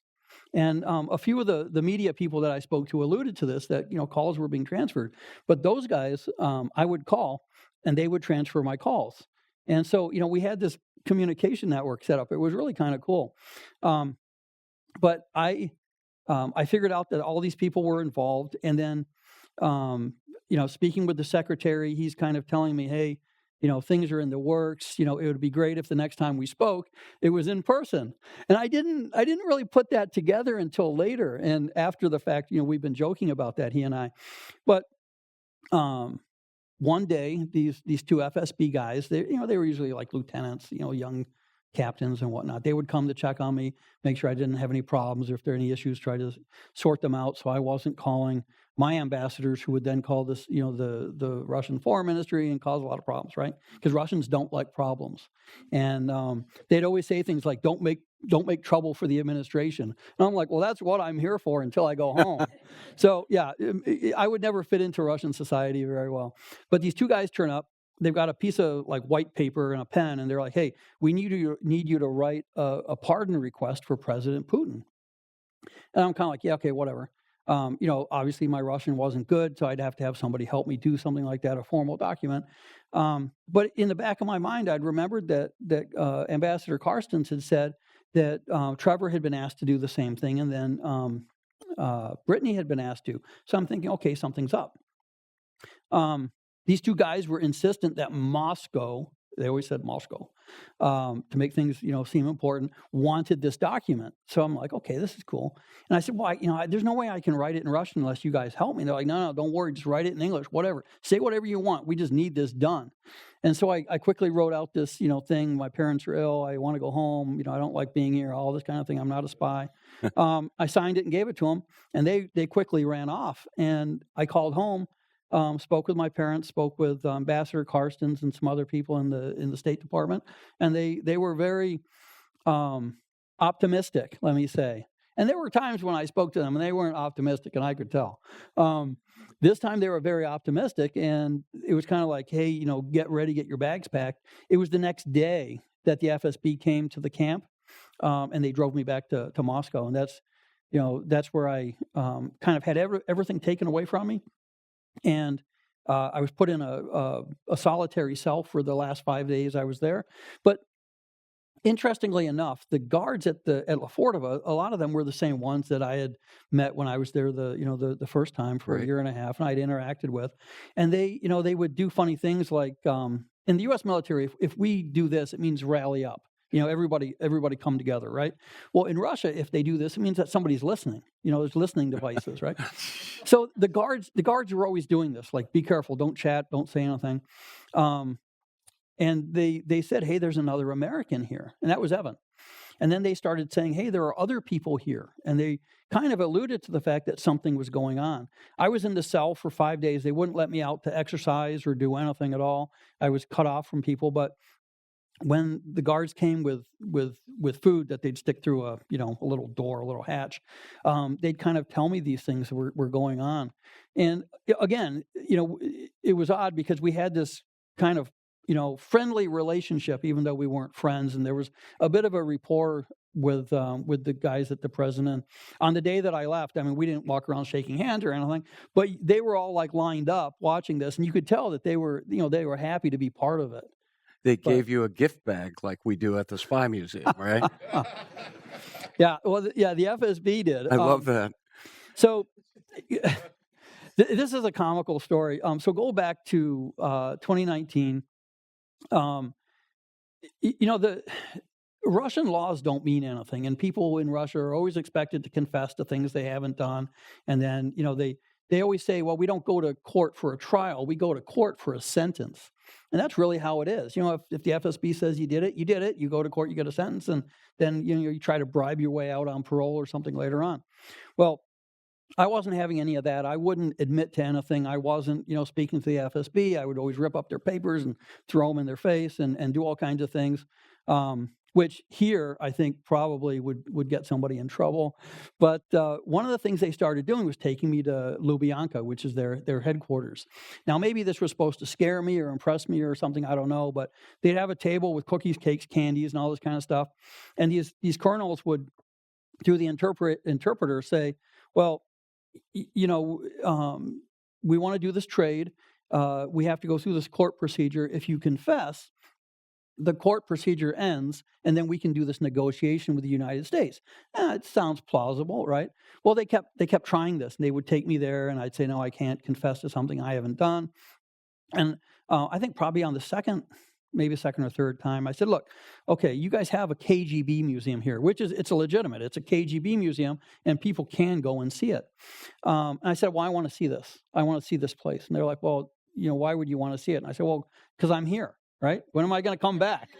And a few of the media people that I spoke to alluded to this, that calls were being transferred. But those guys, I would call, and they would transfer my calls. And so we had this communication network set up. It was really kind of cool. But I figured out that all these people were involved, and then speaking with the secretary, he's kind of telling me, hey, things are in the works. It would be great if the next time we spoke, it was in person. And I didn't really put that together until later. And after the fact, we've been joking about that, he and I. But one day, these two FSB guys, they were usually like lieutenants, young captains and whatnot. They would come to check on me, make sure I didn't have any problems, or if there are any issues, try to sort them out. So I wasn't calling my ambassadors, who would then call this, the Russian foreign ministry, and cause a lot of problems, right? Because Russians don't like problems, and they'd always say things like, "Don't make trouble for the administration." And I'm like, well, that's what I'm here for until I go home. So yeah, I would never fit into Russian society very well. But these two guys turn up. They've got a piece of like white paper and a pen, and they're like, "Hey, we need you to write a pardon request for President Putin." And I'm kind of like, "Yeah, okay, whatever." Obviously my Russian wasn't good, so I'd have to have somebody help me do something like that, a formal document. But in the back of my mind, I'd remembered that Ambassador Carstens had said that Trevor had been asked to do the same thing, and then Brittany had been asked to. So I'm thinking, okay, something's up. These two guys were insistent that Moscow, they always said Moscow, to make things, seem important, wanted this document. So I'm like, okay, this is cool. And I said, well, there's no way I can write it in Russian unless you guys help me. And they're like, no, don't worry, just write it in English, whatever. Say whatever you want. We just need this done. And so I quickly wrote out this, thing. My parents are ill. I want to go home. I don't like being here, all this kind of thing. I'm not a spy. I signed it and gave it to them, and they quickly ran off. And I called home. Spoke with my parents, spoke with Ambassador Carstens and some other people in the State Department, and they were very optimistic, let me say. And there were times when I spoke to them and they weren't optimistic, and I could tell. This time they were very optimistic, and it was kind of like, hey, get ready, get your bags packed. It was the next day that the FSB came to the camp, and they drove me back to Moscow, and that's where I kind of had everything taken away from me. And I was put in a solitary cell for the last 5 days I was there. But interestingly enough, the guards at La Fortova, a lot of them were the same ones that I had met when I was there the first time for a year and a half, and I'd interacted with. And they would do funny things like, in the U.S. military, if we do this, it means rally up. Everybody come together, right? Well, in Russia, if they do this, it means that somebody's listening. There's listening devices, right? So the guards were always doing this, like, be careful, don't chat, don't say anything. And they said, hey, there's another American here, and that was Evan. And then they started saying, hey, there are other people here, and they kind of alluded to the fact that something was going on. I was in the cell for 5 days. They wouldn't let me out to exercise or do anything at all. I was cut off from people, but when the guards came with food that they'd stick through a little door, a little hatch, they'd kind of tell me these things were going on. And again, it was odd because we had this kind of friendly relationship, even though we weren't friends, and there was a bit of a rapport with the guys at the prison. And on the day that I left, we didn't walk around shaking hands or anything, but they were all like lined up watching this, and you could tell that they were happy to be part of it.
They gave you a gift bag like we do at the Spy Museum, right?
Yeah, well, the FSB did.
I love that.
So this is a comical story. So go back to 2019. The Russian laws don't mean anything, and people in Russia are always expected to confess to things they haven't done. And then, they always say, well, we don't go to court for a trial, we go to court for a sentence. And that's really how it is. If the FSB says you did it, you did it. You go to court, you get a sentence, and then you try to bribe your way out on parole or something later on. Well, I wasn't having any of that. I wouldn't admit to anything. I wasn't, speaking to the FSB. I would always rip up their papers and throw them in their face and do all kinds of things, which here I think probably would get somebody in trouble. But one of the things they started doing was taking me to Lubyanka, which is their headquarters. Now, maybe this was supposed to scare me or impress me or something, I don't know, but they'd have a table with cookies, cakes, candies, and all this kind of stuff. And these colonels would, through the interpreter, say, well, we want to do this trade. We have to go through this court procedure. If you confess, the court procedure ends, and then we can do this negotiation with the United States. It sounds plausible, right? Well, they kept trying this. And they would take me there, and I'd say, no, I can't confess to something I haven't done. And I think probably on the second or third time, I said, look, okay, you guys have a KGB museum here, it's a legitimate. It's a KGB museum, and people can go and see it. And I said, well, I want to see this. I want to see this place. And they're like, well, why would you want to see it? And I said, well, because I'm here, right? When am I going to come back?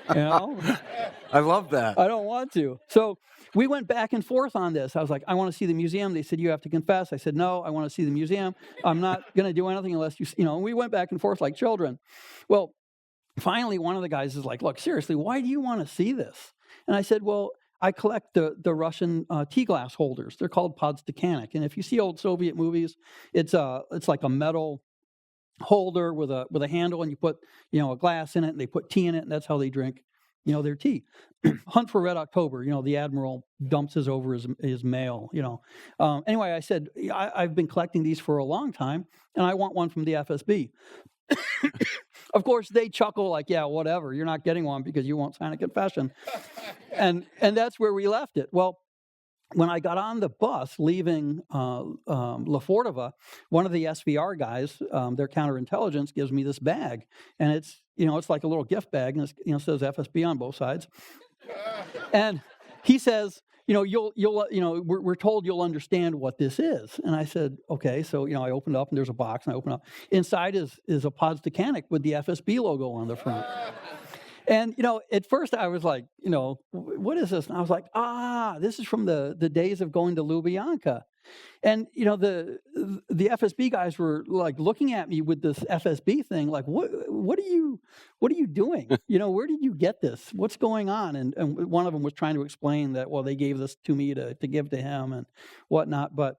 I love that.
I don't want to. So we went back and forth on this. I was like, I want to see the museum. They said, you have to confess. I said, no, I want to see the museum. I'm not going to do anything unless and we went back and forth like children. Well, finally, one of the guys is like, look, seriously, why do you want to see this? And I said, well, I collect the Russian tea glass holders. They're called podstakanik. And if you see old Soviet movies, it's like a metal holder with a handle, and you put a glass in it, and they put tea in it, and that's how they drink their tea. Hunt for Red October. The admiral dumps his over his mail. Anyway, I said, I've been collecting these for a long time, and I want one from the FSB. Of course, they chuckle like, yeah, whatever. You're not getting one because you won't sign a confession. and that's where we left it. Well, when I got on the bus leaving Lefortovo, one of the SVR guys, their counterintelligence, gives me this bag. And it's like a little gift bag, and it says FSB on both sides. And he says, we're told you'll understand what this is. And I said, okay. So, I opened up, and there's a box, and I open up. Inside is a podstakanik with the FSB logo on the front. And, at first I was like, what is this? And I was like, this is from the days of going to Lubyanka. And, the FSB guys were like looking at me with this FSB thing, like, what are you doing? Where did you get this? What's going on? And one of them was trying to explain that, well, they gave this to me to give to him and whatnot. But,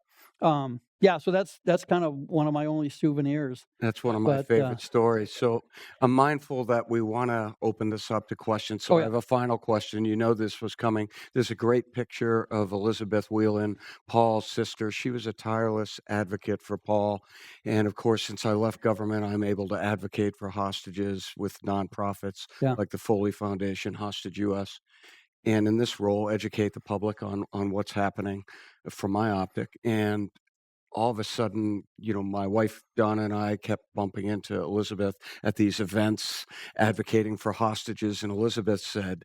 yeah, so that's kind of one of my only souvenirs.
That's one of my favorite stories. So I'm mindful that we want to open this up to questions. So I have a final question. This was coming. There's a great picture of Elizabeth Whelan, Paul's sister. She was a tireless advocate for Paul. And of course, since I left government, I'm able to advocate for hostages with nonprofits like the Foley Foundation, Hostage US. And in this role, educate the public on what's happening from my optic. And all of a sudden, my wife, Donna, and I kept bumping into Elizabeth at these events advocating for hostages. And Elizabeth said,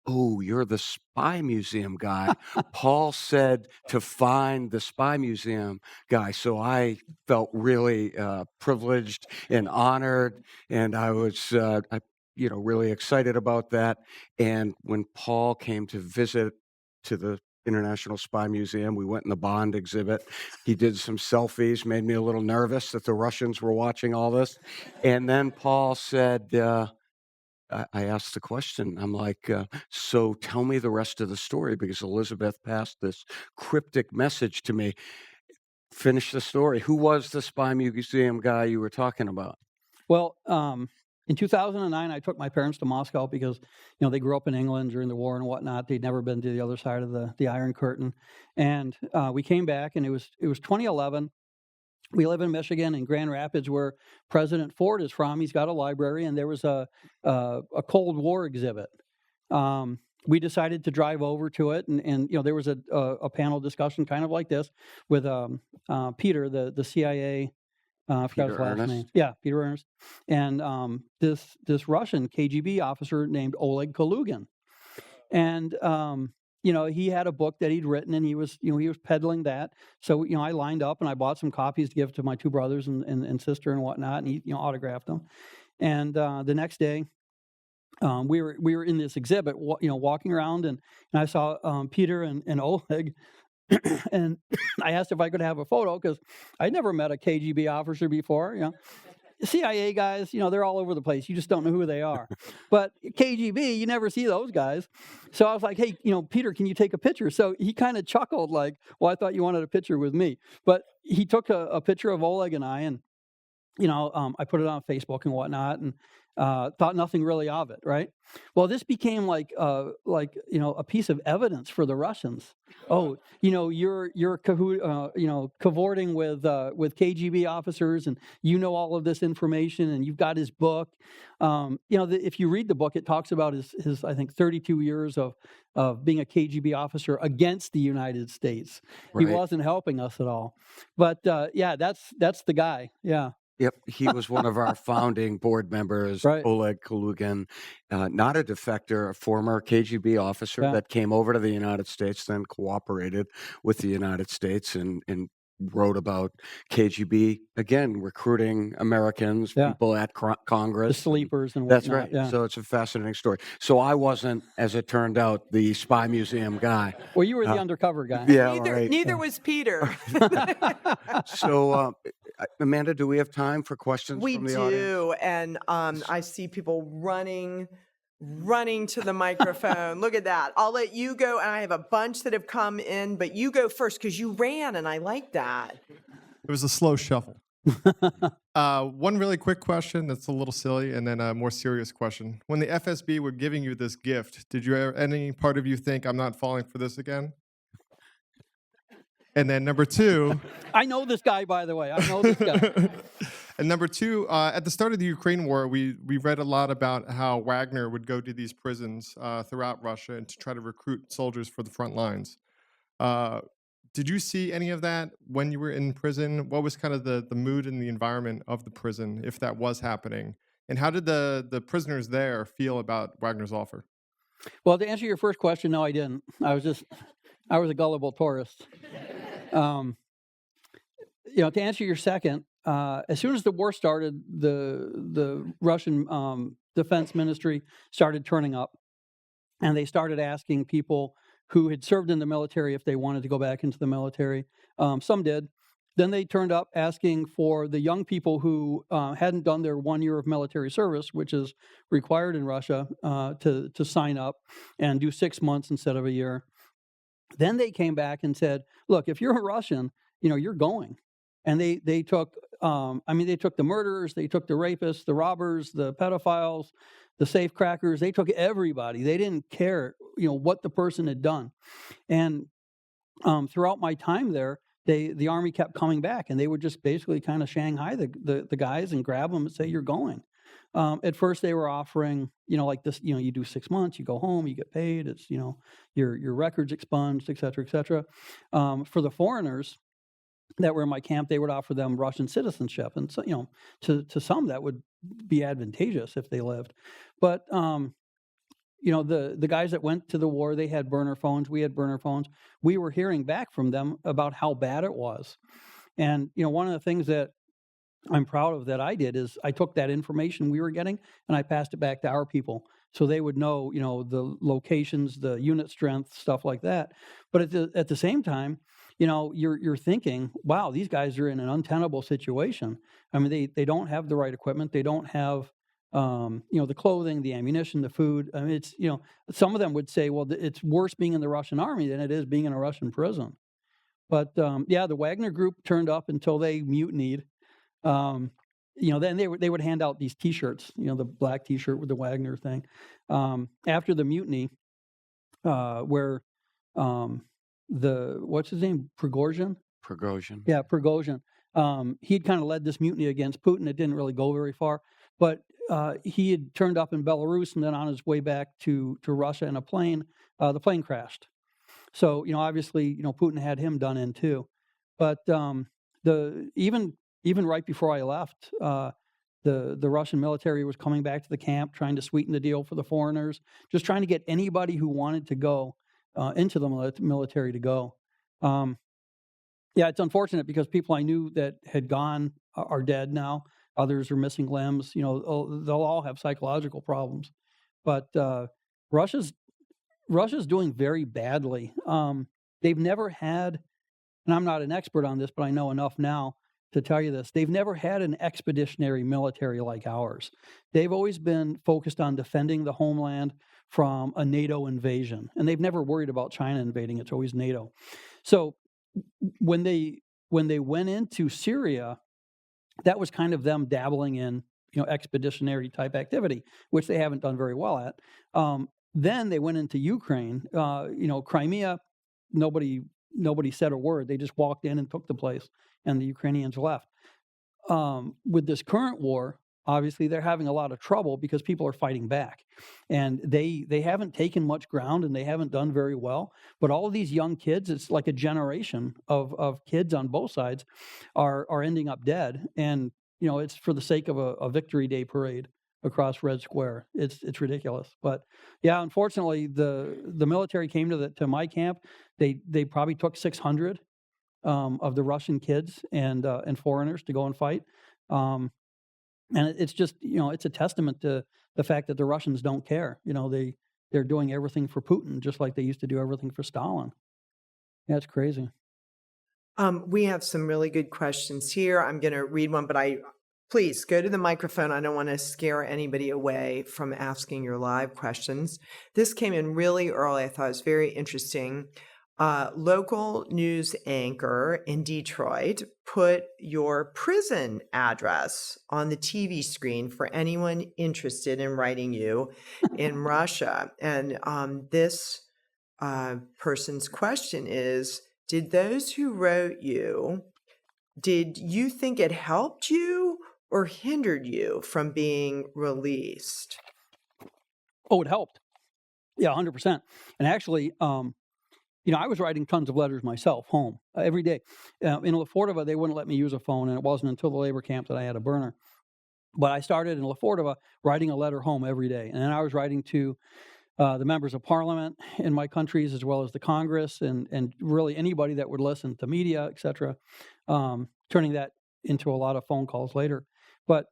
oh, you're the spy museum guy. Paul said to find the spy museum guy. So I felt really privileged and honored. And I was, really excited about that. And when Paul came to visit to the International Spy Museum, we went in the Bond exhibit. He did some selfies, made me a little nervous that the Russians were watching all this. And then Paul said, I asked the question, I'm like, so tell me the rest of the story, because Elizabeth passed this cryptic message to me. Finish the story. Who was the spy museum guy you were talking about?
Well, in 2009, I took my parents to Moscow because, they grew up in England during the war and whatnot. They'd never been to the other side of the Iron Curtain. And we came back, and it was 2011. We live in Michigan, in Grand Rapids, where President Ford is from. He's got a library, and there was a Cold War exhibit. We decided to drive over to it, and there was a panel discussion kind of like this with Peter, the CIA. I forgot his last name. Yeah, Peter Ernst, and this Russian KGB officer named Oleg Kalugin, and he had a book that he'd written, and he was peddling that. So I lined up and I bought some copies to give to my two brothers and sister and whatnot, and he autographed them. And the next day, we were in this exhibit, walking around, and I saw Peter and Oleg And I asked if I could have a photo because I'd never met a KGB officer before. CIA guys, they're all over the place. You just don't know who they are. But KGB, you never see those guys. So I was like, hey, Peter, can you take a picture? So he kind of chuckled like, well, I thought you wanted a picture with me. But he took a picture of Oleg and I, and I put it on Facebook and whatnot, and thought nothing really of it, right? Well, this became like a piece of evidence for the Russians. Oh, you're cavorting with KGB officers, and all of this information, and you've got his book. If you read the book, it talks about his I think 32 years of being a KGB officer against the United States.
Right.
He wasn't helping us at all. But that's the guy. Yeah.
Yep, he was one of our founding board members,
Right.
Oleg Kalugin, not a defector, a former KGB officer
Yeah.
that came over to the United States, then cooperated with the United States and wrote about KGB, again, recruiting Americans,
Yeah.
people at Congress.
The sleepers and
That's
whatnot.
right.
Yeah.
So it's a fascinating story. So I wasn't, as it turned out, the spy museum guy.
Well, you were the undercover guy.
Yeah,
Neither,
right.
neither was Peter.
So, Amanda, do we have time for questions
We
from the audience?
do, and I see people running to the microphone. Look at that. I'll let you go, and I have a bunch that have come in, but you go first because you ran, and I like that.
It was a slow shuffle. One really quick question that's a little silly, and then a more serious question. When the FSB were giving you this gift, did any part of you think, I'm not falling for this again? And then number two...
I know this guy, by the way. I know this guy.
And number two, at the start of the Ukraine war, we read a lot about how Wagner would go to these prisons throughout Russia and to try to recruit soldiers for the front lines. Did you see any of that when you were in prison? What was kind of the mood and the environment of the prison, if that was happening? And how did the prisoners there feel about Wagner's offer?
Well, to answer your first question, no, I didn't. I was a gullible tourist. To answer your second, as soon as the war started, the Russian Defense Ministry started turning up, and they started asking people who had served in the military if they wanted to go back into the military. Some did. Then they turned up asking for the young people who hadn't done their 1 year of military service, which is required in Russia, to sign up and do 6 months instead of a year. Then they came back and said, look, if you're a Russian, you're going. And they took, they took the murderers, they took the rapists, the robbers, the pedophiles, the safecrackers. They took everybody. They didn't care, what the person had done. And throughout my time there, the Army kept coming back, and they would just basically kind of Shanghai the guys and grab them and say, you're going. At first they were offering, like this, you do 6 months, you go home, you get paid, it's, your record's expunged, et cetera, et cetera. For the foreigners that were in my camp, they would offer them Russian citizenship. And so, to some that would be advantageous if they lived. But, the guys that went to the war, they had burner phones, we had burner phones. We were hearing back from them about how bad it was. And, one of the things that I'm proud of that I did is I took that information we were getting and I passed it back to our people so they would know, the locations, the unit strength, stuff like that. But at the same time, you're thinking, wow, these guys are in an untenable situation. I mean, they don't have the right equipment. They don't have, the clothing, the ammunition, the food. I mean, it's, some of them would say, well, it's worse being in the Russian army than it is being in a Russian prison. But the Wagner group turned up until they mutinied. Then they would hand out these T-shirts, the black T-shirt with the Wagner thing. After the mutiny, where what's his name, Prigozhin?
Prigozhin.
Yeah, Prigozhin. He'd kind of led this mutiny against Putin. It didn't really go very far, but he had turned up in Belarus, and then on his way back to Russia in a plane, the plane crashed. So obviously Putin had him done in too. But even right before I left, the Russian military was coming back to the camp, trying to sweeten the deal for the foreigners, just trying to get anybody who wanted to go into the military to go. It's unfortunate because people I knew that had gone are dead now. Others are missing limbs. They'll all have psychological problems. But Russia's doing very badly. they've never had, and I'm not an expert on this, but I know enough now to tell you this, they've never had an expeditionary military like ours. They've always been focused on defending the homeland from a NATO invasion, and they've never worried about China invading. It's always NATO. So when they went into Syria, that was kind of them dabbling in, expeditionary type activity, which they haven't done very well at. Then they went into Ukraine. Crimea, nobody said a word. They just walked in and took the place, and the Ukrainians left. With this current war, obviously they're having a lot of trouble because people are fighting back, and they haven't taken much ground, and they haven't done very well. But all of these young kids, it's like a generation of kids on both sides, are ending up dead, and it's for the sake of a Victory Day parade across Red Square. It's ridiculous. But yeah, unfortunately, the military came to my camp. They probably took 600 of the Russian kids and foreigners to go and fight. And it's just, it's a testament to the fact that the Russians don't care. They're doing everything for Putin, just like they used to do everything for Stalin. Yeah, it's crazy.
We have some really good questions here. I'm going to read one, but please go to the microphone. I don't want to scare anybody away from asking your live questions. This came in really early. I thought it was very interesting. Local news anchor in Detroit put your prison address on the TV screen for anyone interested in writing you in Russia. And this person's question is, did those who wrote you, did you think it helped you or hindered you from being released?
Oh, it helped. Yeah, 100%. And actually, I was writing tons of letters myself home every day. In La Fortava, they wouldn't let me use a phone, and it wasn't until the labor camp that I had a burner. But I started in La Fortava writing a letter home every day. And then I was writing to the members of parliament in my countries, as well as the Congress, and really anybody that would listen to media, et cetera, turning that into a lot of phone calls later. But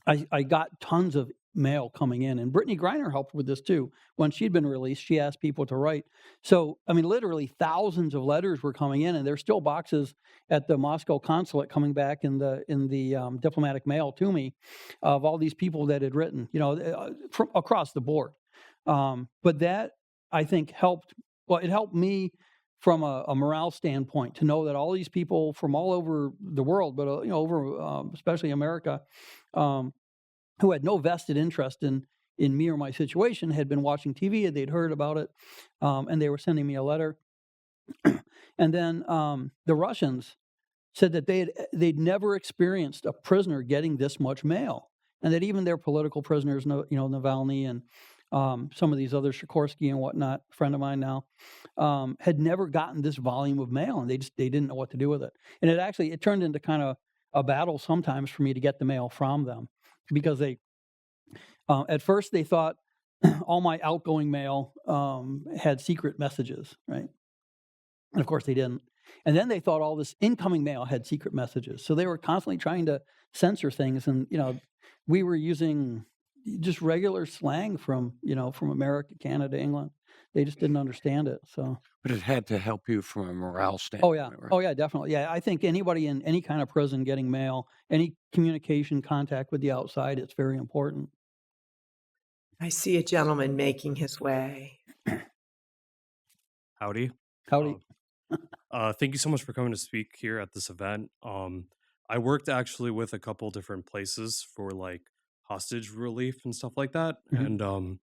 I got tons of mail coming in, and Brittany Griner helped with this too. When she'd been released, she asked people to write. So, literally thousands of letters were coming in, and there's still boxes at the Moscow consulate coming back in the diplomatic mail to me of all these people that had written, from across the board. But that, I think, helped. Well, it helped me from a morale standpoint to know that all these people from all over the world, but over especially America, who had no vested interest in me or my situation, had been watching TV, and they'd heard about it, and they were sending me a letter. And then the Russians said that they'd never experienced a prisoner getting this much mail, and that even their political prisoners, Navalny and some of these others, Sikorsky and whatnot, a friend of mine now, had never gotten this volume of mail, and they didn't know what to do with it. And it turned into kind of a battle sometimes for me to get the mail from them, because they at first they thought all my outgoing mail had secret messages, right? And of course they didn't. And then they thought all this incoming mail had secret messages. So they were constantly trying to censor things, and we were using just regular slang from America, Canada, England. They just didn't understand it. So,
But it had to help you from a morale
oh
standpoint,
yeah,
right?
oh yeah, definitely. Yeah, I think anybody in any kind of prison getting mail, any communication, contact with the outside, it's very important.
I see a gentleman making his way.
Howdy.
Howdy.
Thank you so much for coming to speak here at this event. I worked actually with a couple different places for like hostage relief and stuff like that.
Mhm.
And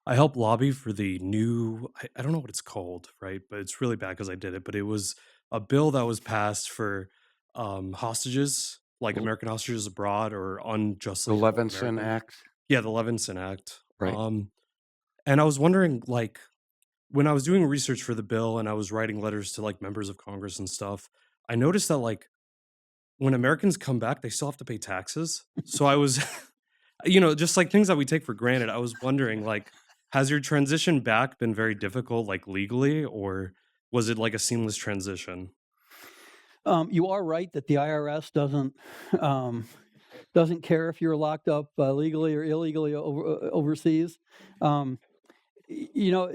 I helped lobby for the new, I don't know what it's called, right? But it's really bad because I did it. But it was a bill that was passed for hostages, like
The
American hostages abroad or unjustly
the
held
Levinson
American.
Act,
Yeah, the Levinson Act.
right?
And I was wondering, like, when I was doing research for the bill and I was writing letters to like members of Congress and stuff, I noticed that like when Americans come back, they still have to pay taxes. So I was, just like things that we take for granted. I was wondering, like, has your transition back been very difficult, like legally, or was it like a seamless transition?
You are right that the IRS doesn't care if you're locked up legally or illegally overseas. Um, y- you know,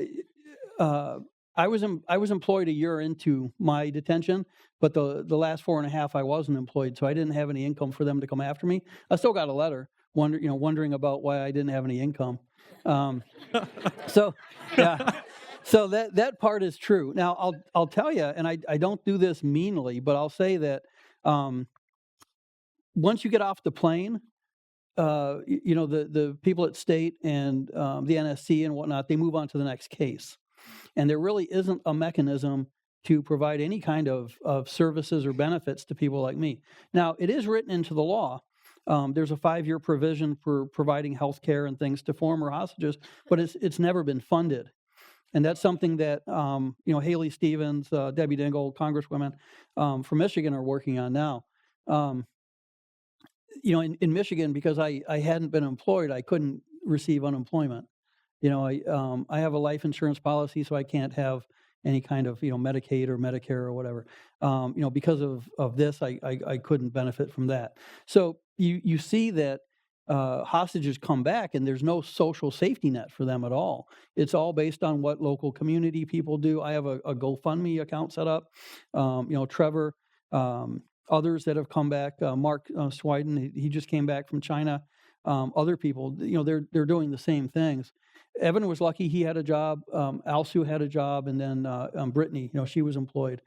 uh, I was employed a year into my detention, but the last 4.5 I wasn't employed, so I didn't have any income for them to come after me. I still got a letter wondering about why I didn't have any income. So yeah, so that part is true. Now I'll tell you, and I don't do this meanly, but I'll say that once you get off the plane, the people at state and the NSC and whatnot, they move on to the next case. And there really isn't a mechanism to provide any kind of services or benefits to people like me. Now, it is written into the law. There's a 5-year provision for providing health care and things to former hostages, but it's never been funded. And that's something that Haley Stevens, Debbie Dingell, Congresswomen from Michigan are working on now. In Michigan, because I hadn't been employed, I couldn't receive unemployment. I have a life insurance policy, so I can't have any kind of Medicaid or Medicare or whatever. Because of this, I couldn't benefit from that. So you see that hostages come back, and there's no social safety net for them at all. It's all based on what local community people do. I have a GoFundMe account set up. Trevor, others that have come back, Mark Swiden, he just came back from China. Other people, they're doing the same things. Evan was lucky; he had a job. Alsu had a job, and then Brittany, she was employed.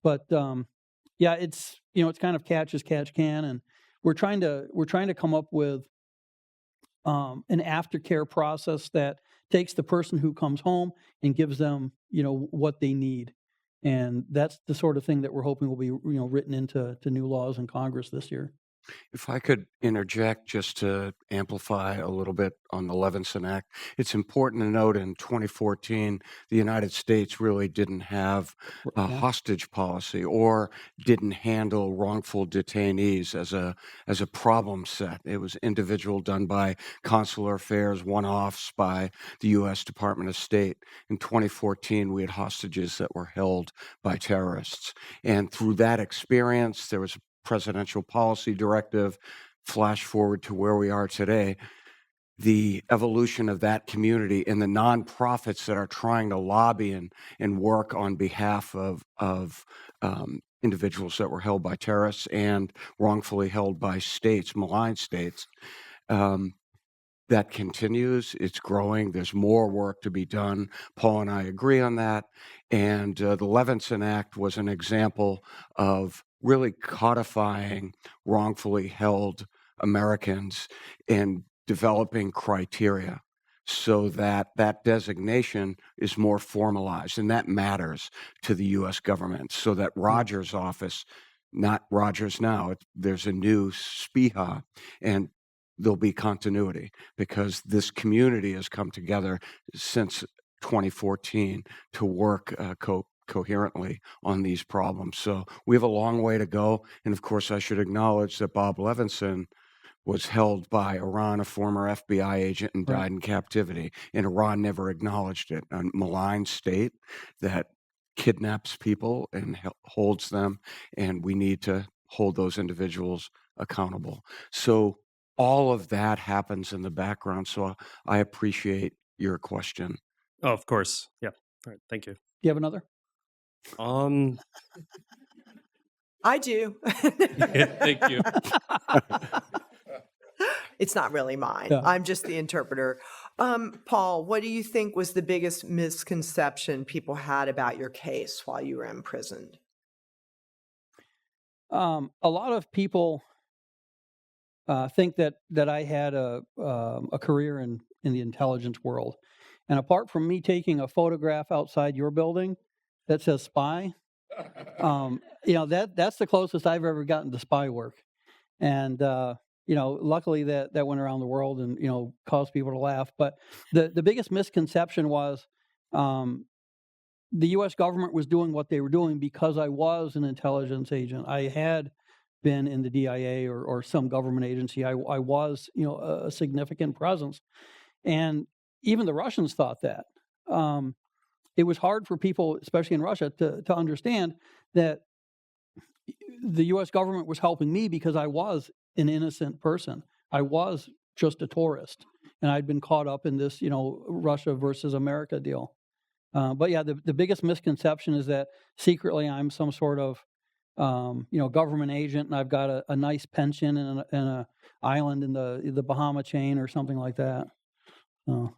But it's kind of catch as catch can, and we're trying to come up with an aftercare process that takes the person who comes home and gives them what they need, and that's the sort of thing that we're hoping will be written into new laws in Congress this year.
If I could interject just to amplify a little bit on the Levinson Act, it's important to note in 2014, the United States really didn't have a hostage policy or didn't handle wrongful detainees as a problem set. It was individual, done by consular affairs, one-offs by the U.S. Department of State. In 2014, we had hostages that were held by terrorists. And through that experience, there was a presidential policy directive. Flash forward to where we are today, the evolution of that community and the nonprofits that are trying to lobby and work on behalf of individuals that were held by terrorists and wrongfully held by states, malign states. That continues. It's growing. There's more work to be done. Paul and I agree on that. And the Levinson Act was an example of really codifying wrongfully held Americans and developing criteria so that that designation is more formalized. And that matters to the U.S. government, so that Rogers' office, not Rogers now, there's a new SPIHA, and there'll be continuity because this community has come together since 2014 to work coherently on these problems. So we have a long way to go. And of course, I should acknowledge that Bob Levinson was held by Iran, a former FBI agent, and died in captivity. And Iran never acknowledged it. A malign state that kidnaps people and holds them. And we need to hold those individuals accountable. So all of that happens in the background. So I appreciate your question.
Oh, of course. Yeah. All right. Thank you.
Do you have another?
I do.
Thank you.
It's not really mine.
Yeah.
I'm just the interpreter. Paul, what do you think was the biggest misconception people had about your case while you were imprisoned?
A lot of people think that I had a career in the intelligence world. And apart from me taking a photograph outside your building that says spy, that's the closest I've ever gotten to spy work. And, luckily that went around the world and, caused people to laugh. But the biggest misconception was the U.S. government was doing what they were doing because I was an intelligence agent. I had been in the DIA or some government agency. I was, a significant presence. And even the Russians thought that. It was hard for people, especially in Russia, to understand that the U.S. government was helping me because I was an innocent person. I was just a tourist, and I'd been caught up in this, Russia versus America deal. But yeah, the biggest misconception is that secretly I'm some sort of government agent, and I've got a nice pension and a island in the Bahama chain or something like that. So.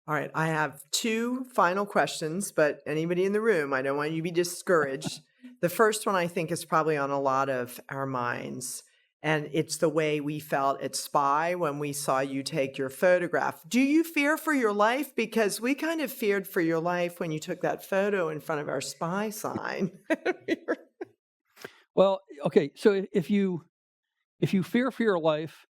All right, I have two final questions, but anybody in the room, I don't want you to be discouraged. The first one I think is probably on a lot of our minds, and it's the way we felt at SPY when we saw you take your photograph. Do you fear for your life? Because we kind of feared for your life when you took that photo in front of our SPY sign.
Well, okay, so if you fear for your life,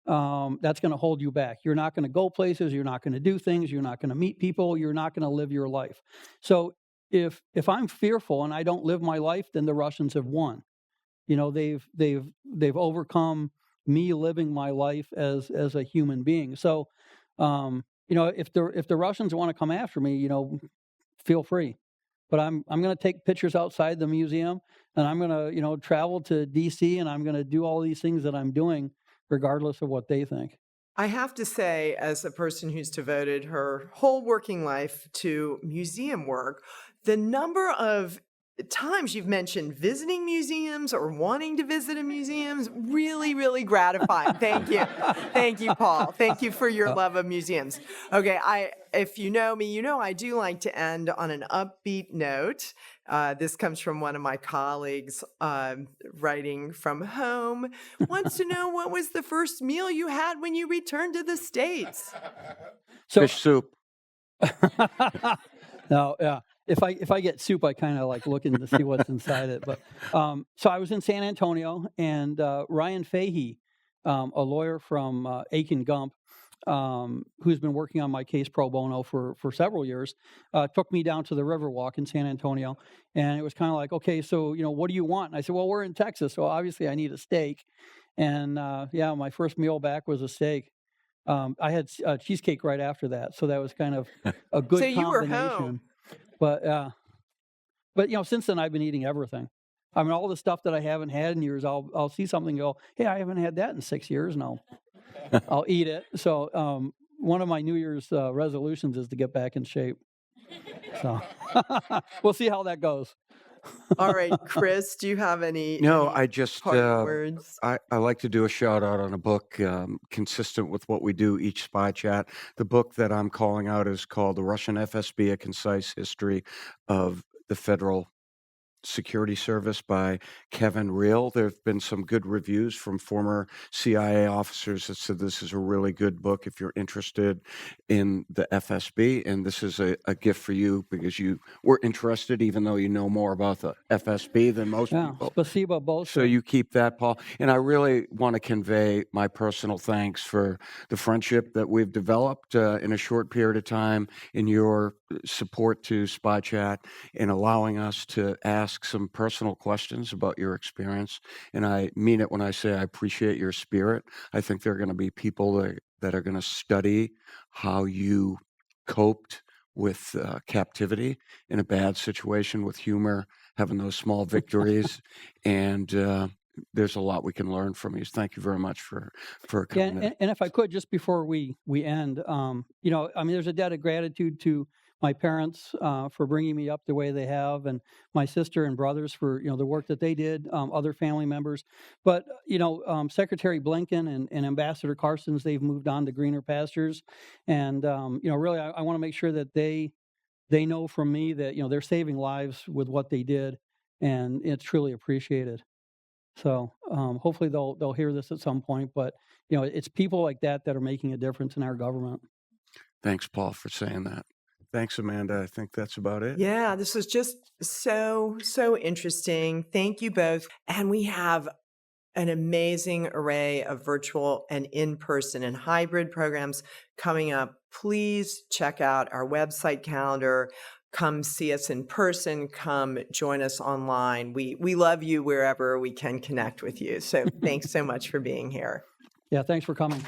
that's going to hold you back. You're not going to go places. You're not going to do things. You're not going to meet people. You're not going to live your life. So if I'm fearful and I don't live my life, then the Russians have won. They've overcome me living my life as a human being. So, if the Russians want to come after me, feel free. But I'm going to take pictures outside the museum, and I'm going to travel to D.C. and I'm going to do all these things that I'm doing, regardless of what they think.
I have to say, as a person who's devoted her whole working life to museum work, the number of times you've mentioned visiting museums or wanting to visit a museum is really, really gratifying. Thank you. Thank you, Paul. Thank you for your love of museums. Okay, if you know me, you know I do like to end on an upbeat note. This comes from one of my colleagues writing from home. Wants to know, what was the first meal you had when you returned to the States?
Fish soup.
No, yeah. If I get soup, I kind of like looking to see what's inside it. But so I was in San Antonio, and Ryan Fahey, a lawyer from Aiken Gump, who's been working on my case pro bono for several years, took me down to the Riverwalk in San Antonio, and it was kind of like, okay, so what do you want? And I said, well, we're in Texas, so obviously I need a steak, and my first meal back was a steak. I had cheesecake right after that, so that was kind of a good
So you were
combination.
home.
But since then I've been eating everything. I mean, all the stuff that I haven't had in years, I'll see something and go, hey, I haven't had that in 6 years. No, I'll eat it. So one of my New Year's resolutions is to get back in shape. So we'll see how that goes.
All right, Chris, do you have any?
No,
any
I just
parting words?
I like to do a shout out on a book consistent with what we do each Spy Chat. The book that I'm calling out is called The Russian FSB: A Concise History of the Federal Security Service by Kevin Reel. There have been some good reviews from former CIA officers that said this is a really good book if you're interested in the FSB. And this is a gift for you because you were interested, even though you know more about the FSB than most people.
Spasibo both.
So you keep that, Paul. And I really want to convey my personal thanks for the friendship that we've developed in a short period of time, in your support to Spy Chat, and allowing us to ask some personal questions about your experience. And I mean it when I say I appreciate your spirit. I think there are going to be people that are going to study how you coped with captivity in a bad situation, with humor, having those small victories. And there's a lot we can learn from you. Thank you very much for coming in.
And if I could, just before we end, there's a debt of gratitude to my parents for bringing me up the way they have, and my sister and brothers for the work that they did, other family members. But Secretary Blinken and Ambassador Carson's, they've moved on to greener pastures, and really I want to make sure that they know from me that they're saving lives with what they did, and it's truly appreciated. So hopefully they'll hear this at some point. But it's people like that are making a difference in our government.
Thanks, Paul, for saying that. Thanks, Amanda. I think that's about it.
Yeah, this was just so interesting. Thank you both. And we have an amazing array of virtual and in-person and hybrid programs coming up. Please check out our website calendar. Come see us in person. Come join us online. We love you wherever we can connect with you. So thanks so much for being here.
Yeah, thanks for coming.